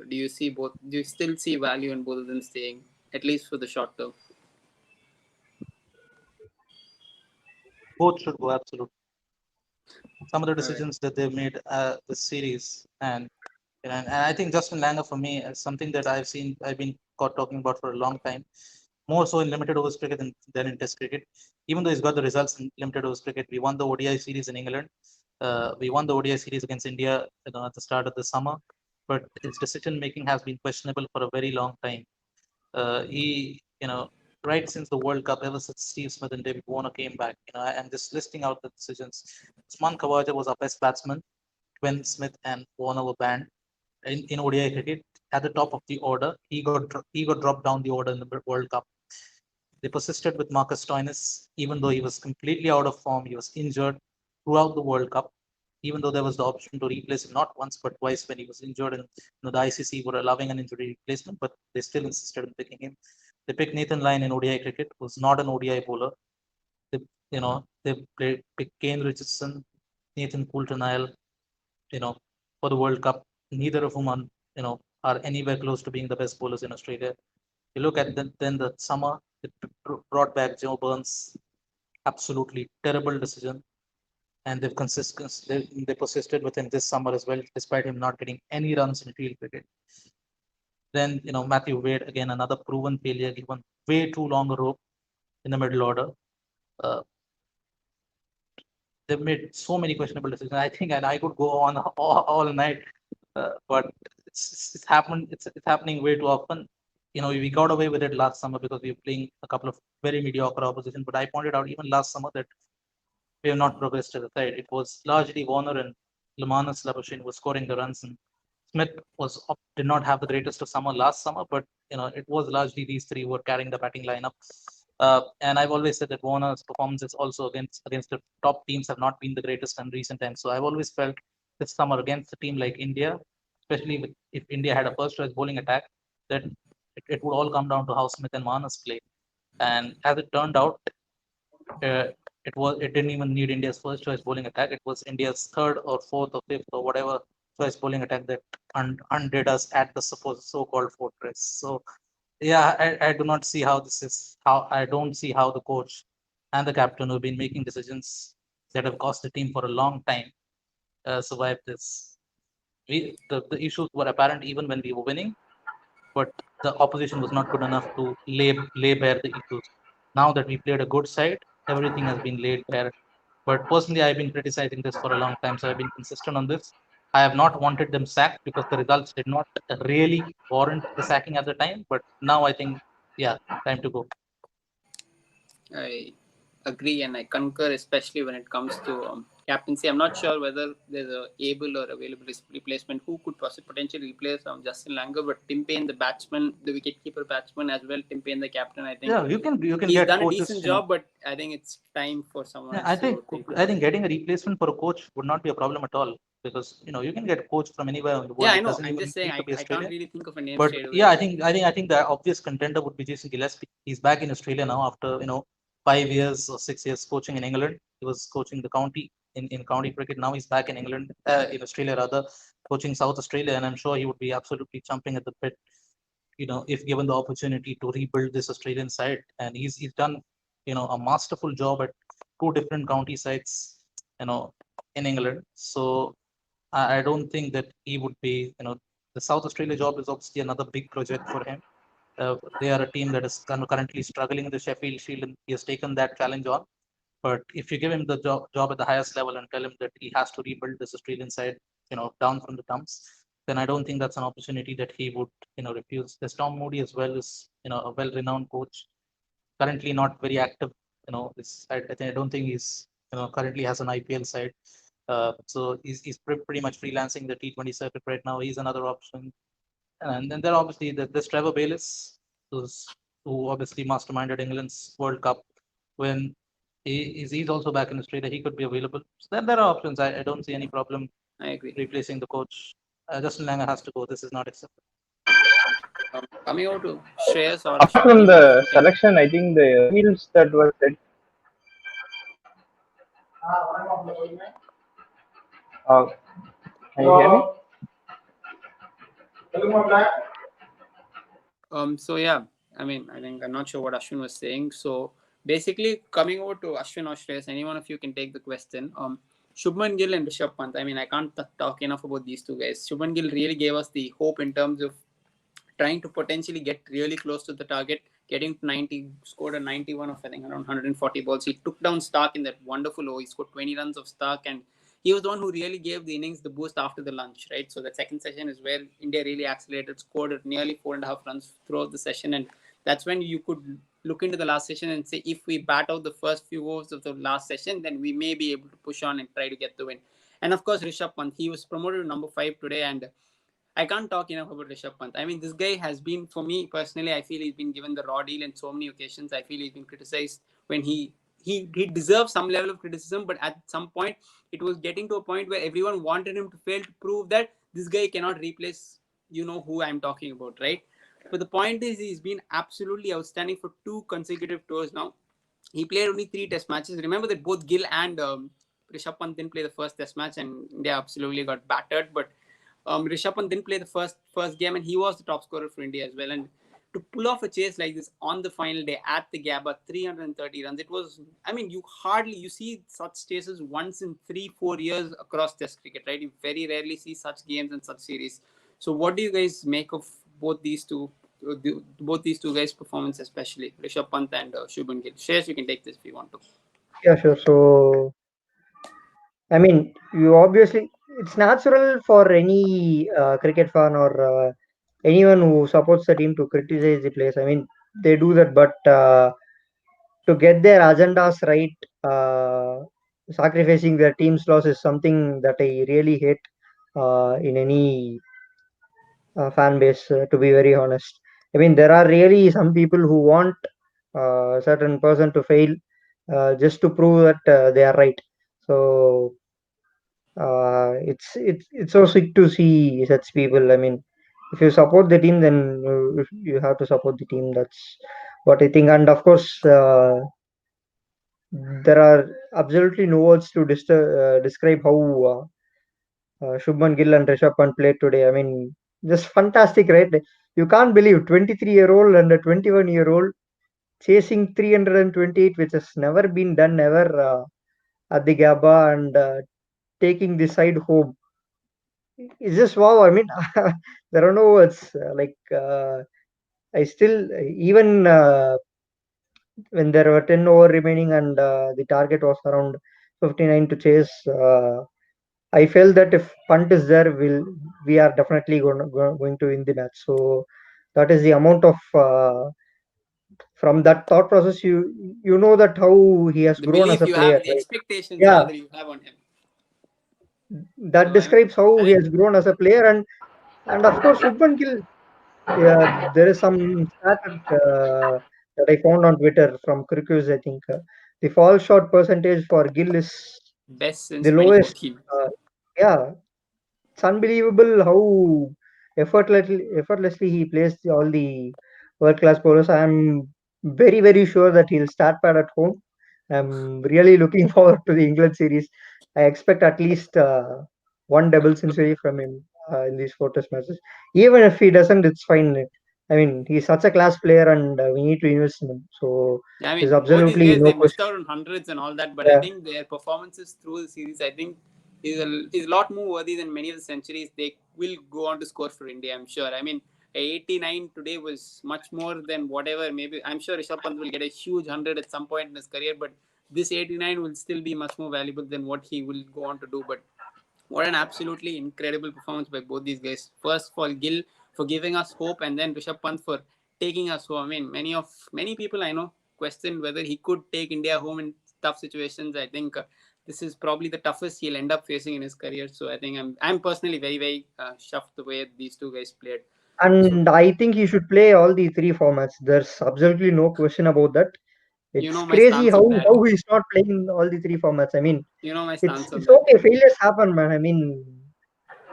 do you see both? Do you still see value in both of them staying, at least for the short term? Both should go, absolutely. Some of the All right. decisions that they've made this series, and I think Justin Langer for me is something that I've been caught talking about for a long time, more so in limited overs cricket than in Test cricket. Even though he's got the results in limited overs cricket, we won the ODI series in England. We won the ODI series against India, at the start of the summer, but his decision making has been questionable for a very long time. He, right since the World Cup, ever since Steve Smith and David Warner came back, and just listing out the decisions. Usman Khawaja was our best batsman. when Smith and Warner were banned in ODI cricket at the top of the order. He got dropped down the order in the World Cup. They persisted with Marcus Stoinis, even though he was completely out of form. He was injured throughout the World Cup, even though there was the option to replace him not once but twice when he was injured. And the ICC were allowing an injury replacement, but they still insisted on picking him. They picked Nathan Lyon in ODI cricket, who's not an ODI bowler. They, they picked Kane Richardson, Nathan Coulter-Nile, for the World Cup. Neither of whom are anywhere close to being the best bowlers in Australia. You look at then the summer, they brought back Joe Burns. Absolutely terrible decision, and they persisted with him this summer as well, despite him not getting any runs in field cricket. Then Matthew Wade, again another proven failure, given way too long a rope in the middle order. Uh, they've made so many questionable decisions. I think, and I could go on all night, but it's happened. It's happening way too often. We got away with it last summer because we were playing a couple of very mediocre opposition. But I pointed out even last summer that we have not progressed to the side. It was largely Warner and Lumanus Labuschagne was scoring the runs, and Smith did not have the greatest of summer last summer, but it was largely these three who were carrying the batting lineup. And I've always said that Warner's performances also against the top teams have not been the greatest in recent times. So I've always felt this summer against a team like India, especially if India had a first choice bowling attack, that it would all come down to how Smith and Marnus play. And as it turned out, uh, it didn't even need India's first choice bowling attack. It was India's third or fourth or fifth or whatever choice bowling attack that undid us at the so-called fortress. So yeah, I do not see how this is how I don't see how the coach and the captain who've been making decisions that have cost the team for a long time survived this. The issues were apparent even when we were winning, but the opposition was not good enough to lay bare the issues. Now that we played a good side, everything has been laid bare. But personally, I've been criticizing this for a long time, so I've been consistent on this. I have not wanted them sacked because the results did not really warrant the sacking at the time. But now I think, yeah, time to go. I agree and I concur, especially when it comes to captaincy. I'm not sure whether there's a able or available replacement who could potentially replace Justin Langer, but Tim Payne, the batsman, the wicketkeeper batsman as well, Tim Payne, the captain, I think Yeah, you can he's get done a coaches. decent job, but I think it's time for someone Yeah, else to take I over. think getting a replacement for a coach would not be a problem at all because you can get a coach from anywhere in the Yeah, world. I It know. doesn't I'm even just saying need to be I can't Australian. really think of a name But straight yeah, away. I think the obvious contender would be Jason Gillespie. He's back in Australia now after 5 years or 6 years coaching in England. He was coaching the county in county cricket. Now he's back in England, in Australia rather, coaching South Australia, and I'm sure he would be absolutely chomping at the bit, if given the opportunity to rebuild this Australian side. And he's done, a masterful job at two different county sides, you know, in England. So I don't think that he would be, the South Australia job is obviously another big project for him. They are a team that is currently struggling in the Sheffield Shield, and he has taken that challenge on. But if you give him the job at the highest level and tell him that he has to rebuild this Australian side, down from the dumps, then I don't think that's an opportunity that he would, refuse. There's Tom Moody as well, is a well-renowned coach, currently not very active. I don't think he's, currently has an IPL side. So he's pretty much freelancing the T20 circuit right now. He's another option. And then there obviously there's Trevor Bayliss, who obviously masterminded England's World Cup when he's also back in Australia. He could be available. So there are options. I don't see any problem I agree. replacing the coach. Justin Langer has to go. This is not acceptable. Coming over to Shreyas or Apart Ashwin, from anyone of the you can. selection, I think the fields that were set. Uh, can you hear me? So yeah, I mean, I think I'm not sure what Ashwin was saying. So basically, coming over to Ashwin or Shreyas, any one of you can take the question. Shubman Gill and Rishabh Pant. I mean, I can't talk enough about these two guys. Shubman Gill really gave us the hope in terms of trying to potentially get really close to the target, getting to 90, scored a 91 of I think around 140 balls. He took down Stark in that wonderful over. He scored 20 runs of Stark, and he was the one who really gave the innings the boost after the lunch, right? So that second session is where India really accelerated, scored at nearly 4.5 runs throughout the session, and that's when you could look into the last session and say if we bat out the first few overs of the last session, then we may be able to push on and try to get the win. And of course, Rishabh Pant, he was promoted to number 5 today, and I can't talk enough about Rishabh Pant. I mean, this guy has been, for me personally, I feel he's been given the raw deal in so many occasions. I feel he's been criticized when he deserves some level of criticism, but at some point, it was getting to a point where everyone wanted him to fail to prove that this guy cannot replace, you know, who I'm talking about, right? But the point is, he's been absolutely outstanding for 2 consecutive tours now. He played only 3 test matches. Remember that both Gill and Rishabh Pant didn't play the first test match, and India absolutely got battered. But Rishabh Pant didn't play the first game, and he was the top scorer for India as well. And to pull off a chase like this on the final day at the Gabba, 330 runs, it was. I mean, you see such chases once in 3-4 years across Test cricket, right? You very rarely see such games and such series. So, what do you guys make of both these two? Both these two guys' performance, especially Rishabh Pant and Shubman Gill. Shreyas, you can take this if you want to. Yeah, sure. So, I mean, you obviously, it's natural for any cricket fan or anyone who supports the team to criticize the players. I mean, they do that, but to get their agendas right, sacrificing their team's loss is something that I really hate in any fan base, to be very honest. I mean, there are really some people who want a certain person to fail just to prove that they are right. So it's so sick to see such people. I mean, if you support the team, then you have to support the team. That's what I think. And of course, there are absolutely no words to describe how Shubman Gill and Rishabh Pant played today. I mean, just fantastic, right? You can't believe 23-year-old and a 21-year-old chasing 328, which has never been done ever at the Gabba, and taking the side home. It's just wow. I mean, there are no words. I still, even when there were 10 over remaining and the target was around 59 to chase, I felt that if punt is there, we are definitely going to win the match. So that is the amount of from that thought process. You know that how he has The grown as belief a you player, have, the right? expectations Yeah, rather you have on him. that So describes how I he think has grown as a player, and of course, Shubman Gill. Yeah, there is some stat that I found on Twitter from Crickets. I think the fall shot percentage for Gill is best since the lowest. 2014. Uh, yeah, it's unbelievable how effortlessly he plays all the world class bowlers. I'm very sure that he'll start pad at home. I'm really looking forward to the England series. I expect at least one double century from him in these 4 test matches. Even if he doesn't, it's fine. I mean, he's such a class player, and we need to invest in him. So I there's mean, both these absolutely guys no they missed question. out on hundreds and all that, but I Yeah, think their performances through the series, I think, is a lot more worthy than many of the centuries they will go on to score for India. I'm sure. I mean, 89 today was much more than whatever. Maybe I'm sure Rishabh Pant will get a huge 100 at some point in his career, but this 89 will still be much more valuable than what he will go on to do. But what an absolutely incredible performance by both these guys. First for Gill for giving us hope, and then Rishabh Pant for taking us home. I mean, many people I know question whether he could take India home in tough situations. I think this is probably the toughest he'll end up facing in his career. So I think I'm personally very chuffed the way these two guys played. So and I think he should play all the three formats. There's absolutely no question about that. you It's know my crazy stance how on that. he's not playing all the three formats. I mean, You know my it's stance on it's that. okay. Failures happen, man. I mean,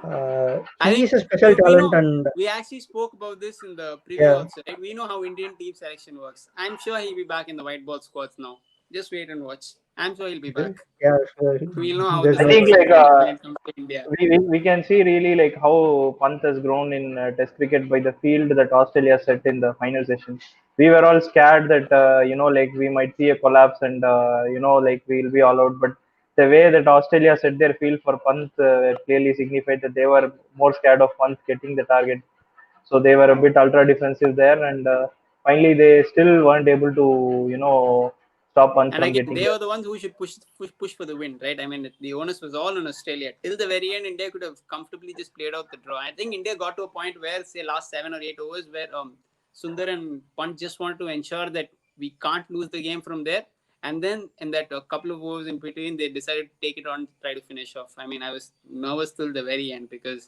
I he think is a special we talent, know and we actually spoke about this in the preview yeah, also, right? We know how Indian team selection works. I'm sure he'll be back in the white ball squads now. Just wait and watch. I'm sure he'll be back. yeah, sure. We'll know how There's this I no think works question. like when it comes to India. we can see really like how Pant has grown in Test cricket by the field that Australia set in the final session. We were all scared that like we might see a collapse and like we'll be all out. But the way that Australia set their field for Pant clearly signified that they were more scared of Pant getting the target. So they were a bit ultra defensive there, and finally they still weren't able to stop Pant And from again, getting they there. were the ones who should push for the win, right? I mean, the onus was all on Australia. Till the very end, India could have comfortably just played out the draw. I think India got to a point where, say, last 7 or 8 overs, where Sundar and Pant just wanted to ensure that we can't lose the game from there. And then in that couple of overs in between, they decided to take it on, try to finish off. I mean, I was nervous till the very end because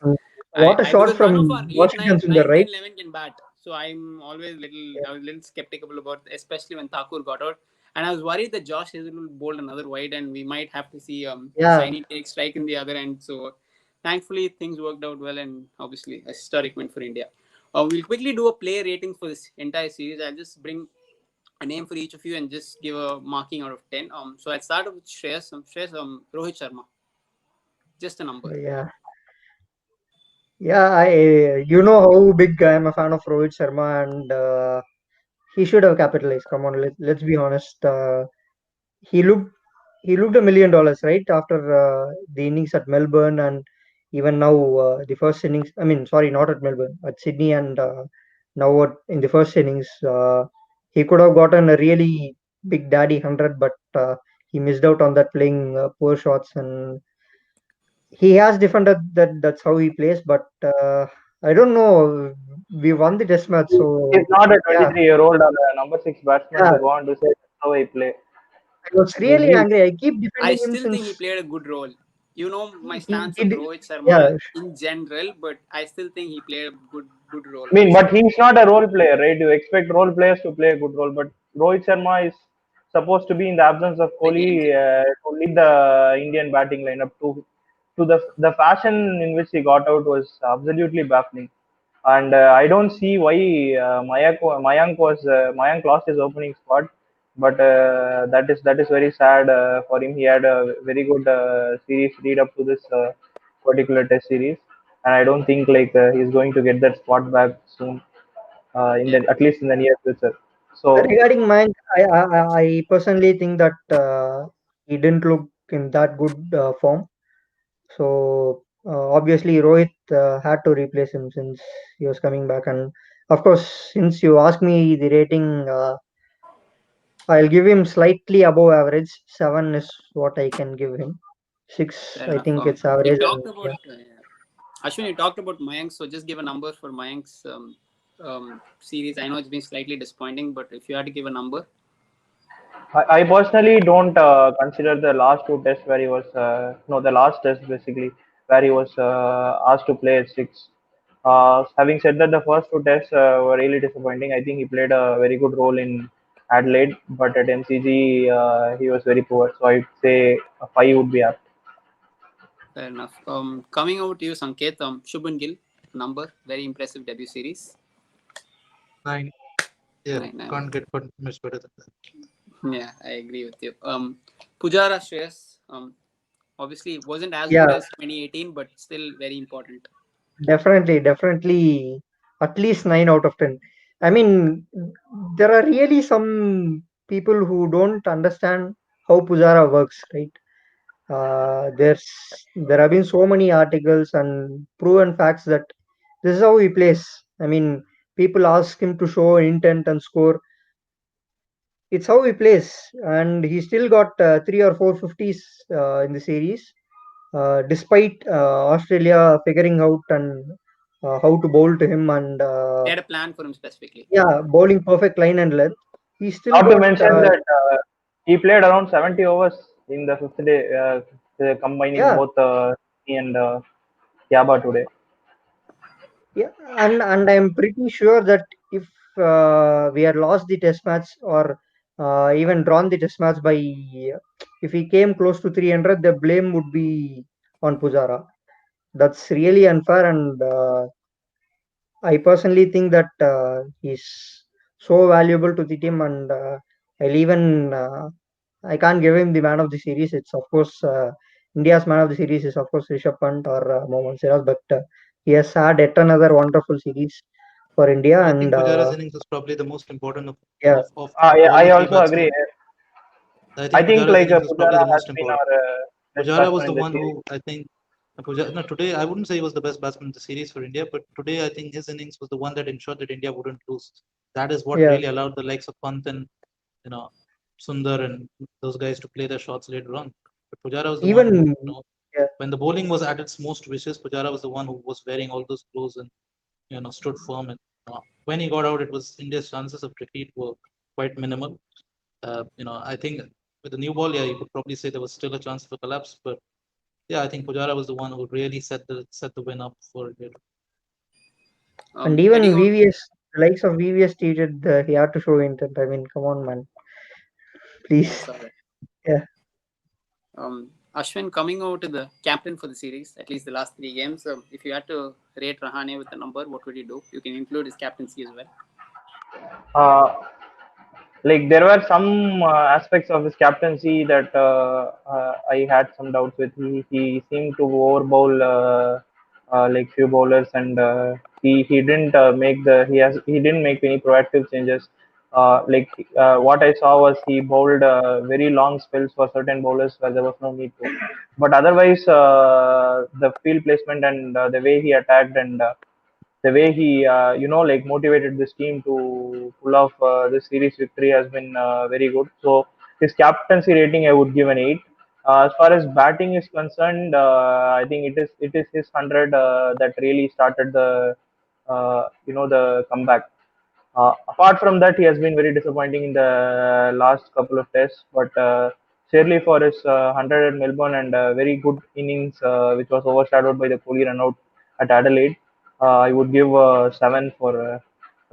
Mm. What a shot because none of our from 8, Washington 9, Sundar, 9, right? 10, 11 can bat. So Yeah. I was a little skeptical about, especially when Thakur got out. And I was worried that Josh Hazelwood bowled another wide and we might have to see Yeah. Saini take strike in the other end. So thankfully things worked out well and obviously a historic win for India. We'll quickly do a player rating for this entire series. I'll just bring a name for each of you and just give a marking out of 10. So I'll start with Shreyas. Rohit Sharma. Just a number. Yeah. Yeah. You know how big I am a fan of Rohit Sharma, and he should have capitalized. Come on, let's be honest. He looked he looked $1 million, right? After the innings at Melbourne, and even now the first innings. I mean, sorry, not at Melbourne, at Sydney, and now in the first innings, he could have gotten a really big daddy 100, but he missed out on that, playing poor shots, and he has defended that. That's how he plays, but I don't know. We won the test match, He's so not a yeah, 23-year-old or a number six batsman yeah. to go on to say that's how I play. I was I mean, really angry. I keep I defending him still think he since played a good role. You know my stance he on did. Rohit Sharma Yeah, in general, but I still think he played a good role I mean, also. but he's not a role player, right? You expect role players to play a good role, but Rohit Sharma is supposed to be in the absence of Like Kohli engine. to lead the Indian batting lineup. To the fashion in which he got out was absolutely baffling, and I don't see why Mayank lost his opening spot, but that is very sad for him. He had a very good series lead up to this particular test series, and I don't think like he's going to get that spot back soon, in Yeah, the at least in the near future. So regarding mine, I personally think that he didn't look in that good form. So obviously Rohit had to replace him since he was coming back. And of course, since you asked me the rating, I'll give him slightly above average. 7 is what I can give him. Six, fair I enough. think it's You average. talked And about yeah, Ashwin. You talked about Mayank, so just give a number for Mayank's series. I know it's been slightly disappointing, but if you had to give a number, I personally don't consider the last two tests where he was no the last test basically where he was asked to play at six. Having said that, the first two tests were really disappointing. I think he played a very good role in Adelaide, but at MCG he was very poor. So I'd say a five would be apt. fair enough. Coming over to you, Sanket. Shubman Gill, number, very impressive debut series. 9. Yeah, 9. can't get much better than that. Yeah, I agree with you. Pujara Shreyas, obviously wasn't as good yeah, as 2018, but still very important. definitely, at least 9 out of 10. I mean, there are really some people who don't understand how Pujara works, right? There have been so many articles and proven facts that this is how he plays. I mean, people ask him to show intent and score. It's how he plays, and he still got 3 or 4 50s in the series, despite Australia figuring out and how to bowl to him, and They had a plan for him specifically. yeah, bowling perfect line and length. He still Not to got mention that he played around 70 overs in the fifth day, combining yeah. both me and Gabba today. Yeah, and I'm pretty sure that if we had lost the test match, or even drawn the test match by, if he came close to 300, the blame would be on Pujara. That's really unfair, and I personally think that he's so valuable to the team, and I'll even I can't give him the man of the series. It's of course India's man of the series is of course Rishabh Pant or Mohammad Siraj, but he has had yet another wonderful series for India, I and think Pujara's innings was probably the most important yeah, of Yeah, all I the three also agree. batsmen. I I think think Pujara's like innings was probably Pujara the has most been important. our best Pujara was batsman the in the one series. who I think no, today I wouldn't say he was the best batsman in the series for India, but today I think his innings was the one that ensured that India wouldn't lose. That is what yeah, really allowed the likes of Pant and you know Sundar and those guys to play their shots later on. But Pujara was the one who even yeah, when the bowling was at its most vicious, Pujara was the one who was wearing all those clothes and stood firm. And when he got out, it was India's chances of defeat were quite minimal. I think with the new ball, yeah, you could probably say there was still a chance of a collapse, but yeah, I think Pujara was the one who really set the win up for India. And Heading even out. VVS, the likes of VVS stated he had to show intent. I mean, come on, man, I please. saw that. Yeah, Ashwin, coming over to the captain for the series, at least the last three games. If you had to rate Rahane with a number, what would you do? You can include his captaincy as well. Uh, like there were some aspects of his captaincy that I had some doubts with. He seemed to over bowl like few bowlers, and he didn't he didn't make any proactive changes. What I saw was he bowled very long spells for certain bowlers where there was no need to. But otherwise, the field placement and the way he attacked and the way he like motivated this team to pull off this series victory has been very good. So his captaincy rating I would give an 8. As far as batting is concerned, I think it is his 100 that really started the the comeback. Apart from that, he has been very disappointing in the last couple of tests. But surely for his 100 at Melbourne and very good innings, which was overshadowed by the Kohli run out at Adelaide, I would give 7 for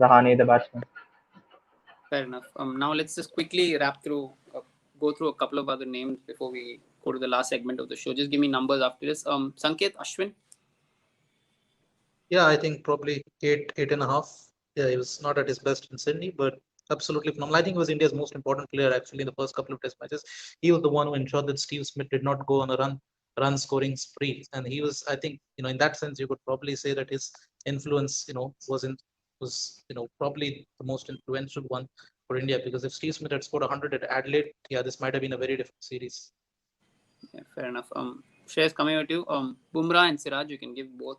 Rahane, the batsman. Fair enough. Now let's just quickly go through a couple of other names before we go to the last segment of the show. Just give me numbers after this. Sanket, Ashwin. Yeah, I think probably 8.5. Yeah, he was not at his best in Sydney, but absolutely phenomenal. I think he was India's most important player actually in the first couple of test matches. He was the one who ensured that Steve Smith did not go on a run scoring spree. And he was, I think, in that sense, you could probably say that his influence, was probably the most influential one for India, because if Steve Smith had scored 100 at Adelaide, yeah, this might have been a very different series. Yeah, fair enough. Shreyas, coming at you. Bumrah and Siraj, you can give both.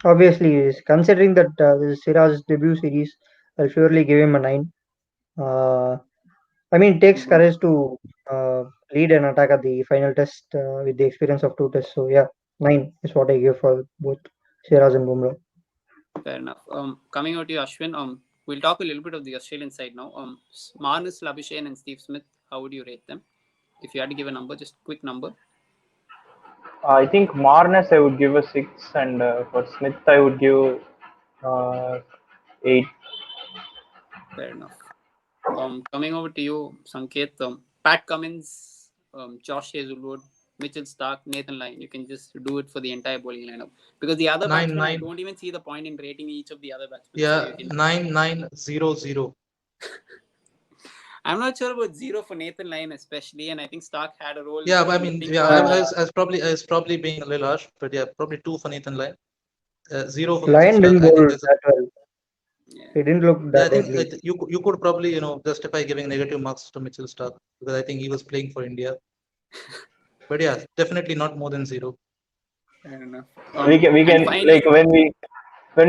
obviously, considering that this is Siraj's debut series, I'll surely give him a 9. Uh, I mean, it takes Mhm. courage to uh, lead an attack at the final test with the experience of two tests. So yeah, 9 is what I give for both Siraj and Bumrah. Fair enough. Coming out to you, Ashwin. We'll talk a little bit of the Australian side now. Marnus Labuschagne and Steve Smith. How would you rate them? If you had to give a number, just quick number. I think Marnus I would give a 6, and for Smith I would give 8. Fair enough. Coming over to you, Sanket. Pat Cummins, Josh Hazelwood, Mitchell Stark, Nathan Lyon. You can just do it for the entire bowling lineup, because the other Nine batsmen, I nine. don't even see the point in rating each of the other batsmen. So Yeah, you can. 9900. I'm not sure about zero for Nathan Lyon especially, and I think Stark had a role Yeah, but I in the mean, pink yeah, ball. I was probably being a little harsh, but yeah, probably 2 for Nathan Lyon, 0 for Mitchell Lion Stark. didn't I bowl think there's a that well. Yeah, He didn't look yeah, I that think deadly. you could probably justify giving negative marks to Mitchell Stark, because I think he was playing for India. But yeah, definitely not more than 0. fair enough. We can And finally, like when we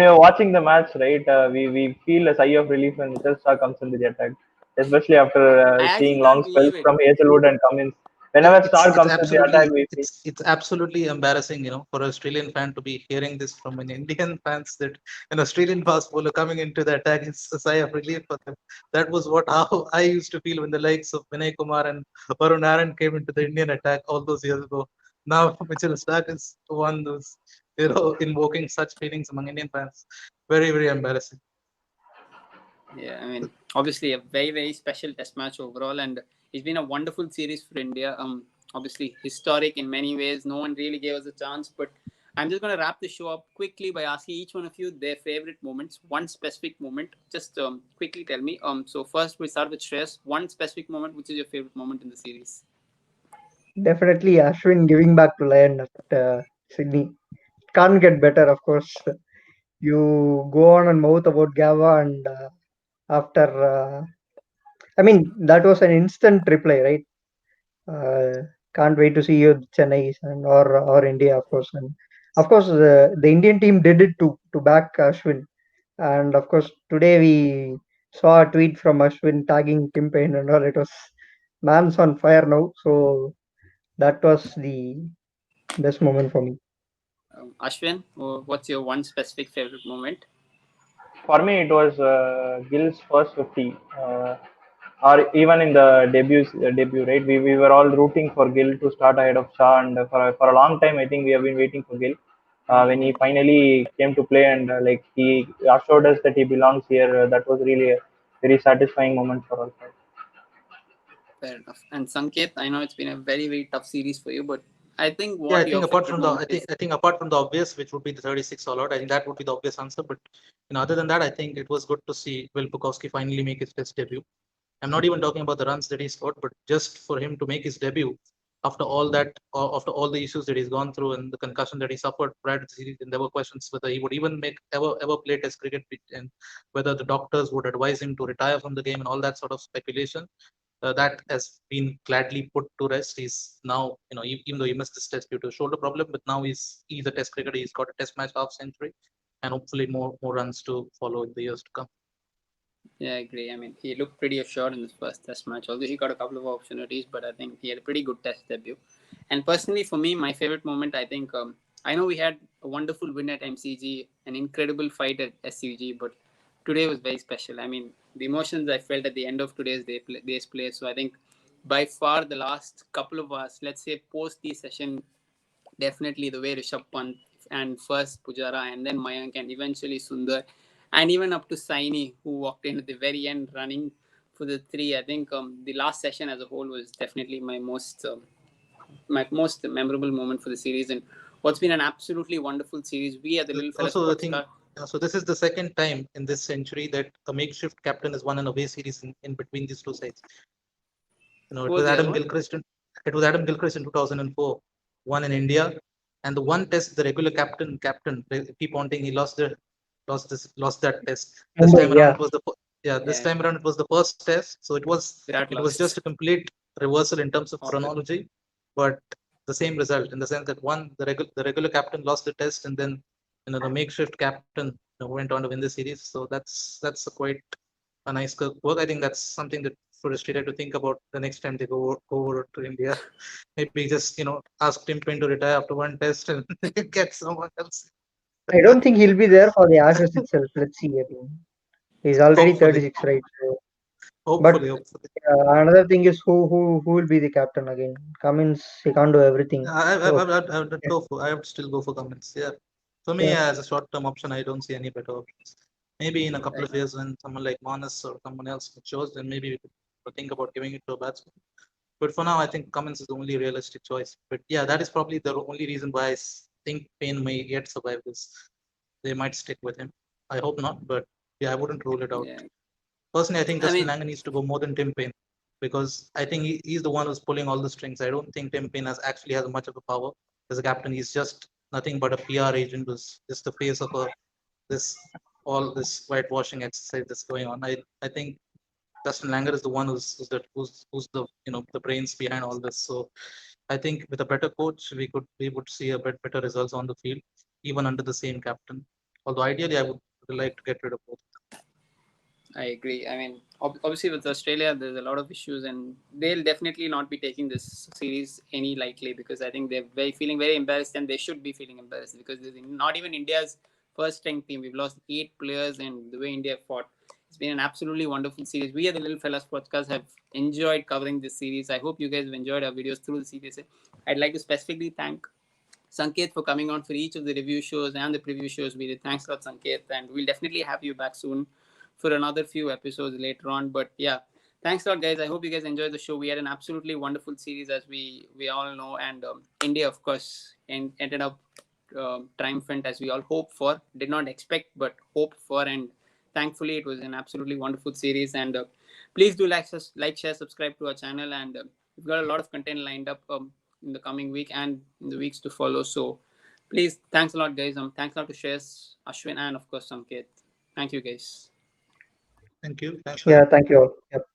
are watching the match, right? We feel a sigh of relief when Mitchell Stark comes into the attack, especially after I actually seeing can't long believe spells it. from Hazelwood and Cummins. Yeah, Whenever it's Stark it's comes to the attack, absolutely we feel. it's absolutely embarrassing, for an Australian fan to be hearing this from an Indian fans, that an Australian fast bowler coming into the attack is a sigh of relief for them. That was how I used to feel when the likes of Vinay Kumar and Varun Aaron came into the Indian attack all those years ago. Now Mitchell Stark is the one who's invoking such feelings among Indian fans. Very, very embarrassing. Yeah, I mean, obviously a very very special Test match overall, and it's been a wonderful series for India. Obviously historic in many ways. No one really gave us a chance, but I'm just going to wrap the show up quickly by asking each one of you their favorite moments. One specific moment. Just quickly tell me. So first we start with Shreyas. One specific moment. Which is your favorite moment in the series? Definitely Ashwin giving back to Lion at Sydney. Can't get better, of course. You go on and mouth about Gabba, and after, I mean, that was an instant reply, right? Can't wait to see you at Chennai and or India, of course. And of course, the Indian team did it to back Ashwin. And of course, today we saw a tweet from Ashwin tagging Kim Payne and all. It was man's on fire now. So that was the best moment for me. Ashwin, what's your one specific favorite moment? For me, it was Gill's first 50. or even in the debut, right? We were all rooting for Gill to start ahead of Shah, and for a long time, I think we have been waiting for Gill. When he finally came to play and like he assured us that he belongs here, that was really a very satisfying moment for all. Fair enough. And Sanket, I know it's been a very, very tough series for you, but I think Yeah, I what think your apart favorite from the, moment is. I think apart from the obvious, which would be the 36 all out, I think that would be the obvious answer. But other than that, I think it was good to see Will Bukowski finally make his Test debut. I'm not even talking about the runs that he scored, but just for him to make his debut after all that, after all the issues that he's gone through and the concussion that he suffered prior to the series, and there were questions whether he would even make ever play Test cricket, and whether the doctors would advise him to retire from the game and all that sort of speculation. That has been gladly put to rest. He's now, even though he missed this test due to a shoulder problem, but now he's a Test cricketer. He's got a Test match half century, and hopefully more runs to follow in the years to come. Yeah, I agree. I mean, he looked pretty assured in this first Test match, although he got a couple of opportunities, but I think he had a pretty good Test debut. And personally, for me, my favorite moment, I think, I know we had a wonderful win at MCG, an incredible fight at SCG, but today was very special. I mean, the emotions I felt at the end of day's play. So I think by far the last couple of hours, let's say post the session, definitely the way Rishabh Pant and first Pujara and then Mayank and eventually Sundar and even up to Saini who walked in at the very end running for the three. I think the last session as a whole was definitely my most memorable moment for the series and what's been an absolutely wonderful series. We at the Little Fella Also, I Sports think Car. so. This is the second time in this century that a makeshift captain has won an away series in between these two sides. It Who was was the other Adam one? Gilchrist. Adam Gilchrist in 2004, one in India, and the one test the regular captain P Ponting, he lost that test. This Mumbai, time around yeah. it was the this Yeah, time around it was the first test, so Virat it was just lost. a complete reversal in terms of Opposite. chronology, but the same result in the sense that one the regular captain lost the test, and then the makeshift captain went on to win the series. So that's a quite a nice work. I think that's something that for Australia to think about the next time they go over to India. Maybe just ask Tim Paine to retire after one test and get someone else. I don't think he'll be there for the Ashes itself. Let's see. I mean, he's already Hopefully, 36, right? So, but hopefully. another thing is who will be the captain again? Cummins, he can't do everything. So yeah, I would still go for Cummins. Yeah, for me, yeah. as a short-term option, I don't see any better options. Maybe in a couple Right. of years when someone like Manas or someone else matures, then maybe we could think about giving it to a batsman. But for now, I think Cummins is the only realistic choice. But yeah, that is probably the only reason why think Payne may yet survive this. They might stick with him. I hope not, but yeah, I wouldn't rule it out. Yeah. Personally, I think I Justin mean, Langer needs to go more than Tim Payne because I think he's the one who's pulling all the strings. I don't think Tim Payne actually has much of a power as a captain. He's just nothing but a PR agent who's just the face of this all this whitewashing exercise that's going on. I think Justin Langer is the one who's the the brains behind all this. So I think with a better coach, we would see a bit better results on the field, even under the same captain. Although ideally, I would like to get rid of both. I agree. I mean, obviously with Australia, there's a lot of issues, and they'll definitely not be taking this series any lightly because I think they're feeling very embarrassed, and they should be feeling embarrassed because this is not even India's first strength team. We've lost 8 players, and the way India fought, it's been an absolutely wonderful series. We at the Little Fellas Podcast have enjoyed covering this series. I hope you guys have enjoyed our videos through the series. I'd like to specifically thank Sanket for coming on for each of the review shows and the preview shows we did. Thanks a lot, Sanket, and we'll definitely have you back soon for another few episodes later on. But yeah, thanks a lot, guys. I hope you guys enjoyed the show. We had an absolutely wonderful series, as we all know, and India, of course, ended up triumphant as we all hoped for. Did not expect, but hoped for, and thankfully, it was an absolutely wonderful series. And please do like, share, subscribe to our channel, and we've got a lot of content lined up in the coming week and in the weeks to follow. So please, thanks a lot, guys. Thanks a lot to Shreyas, Aswin, and of course Sanket. Thank you, guys. Thank you. Thanks for Yeah, having me. thank you all. Yep.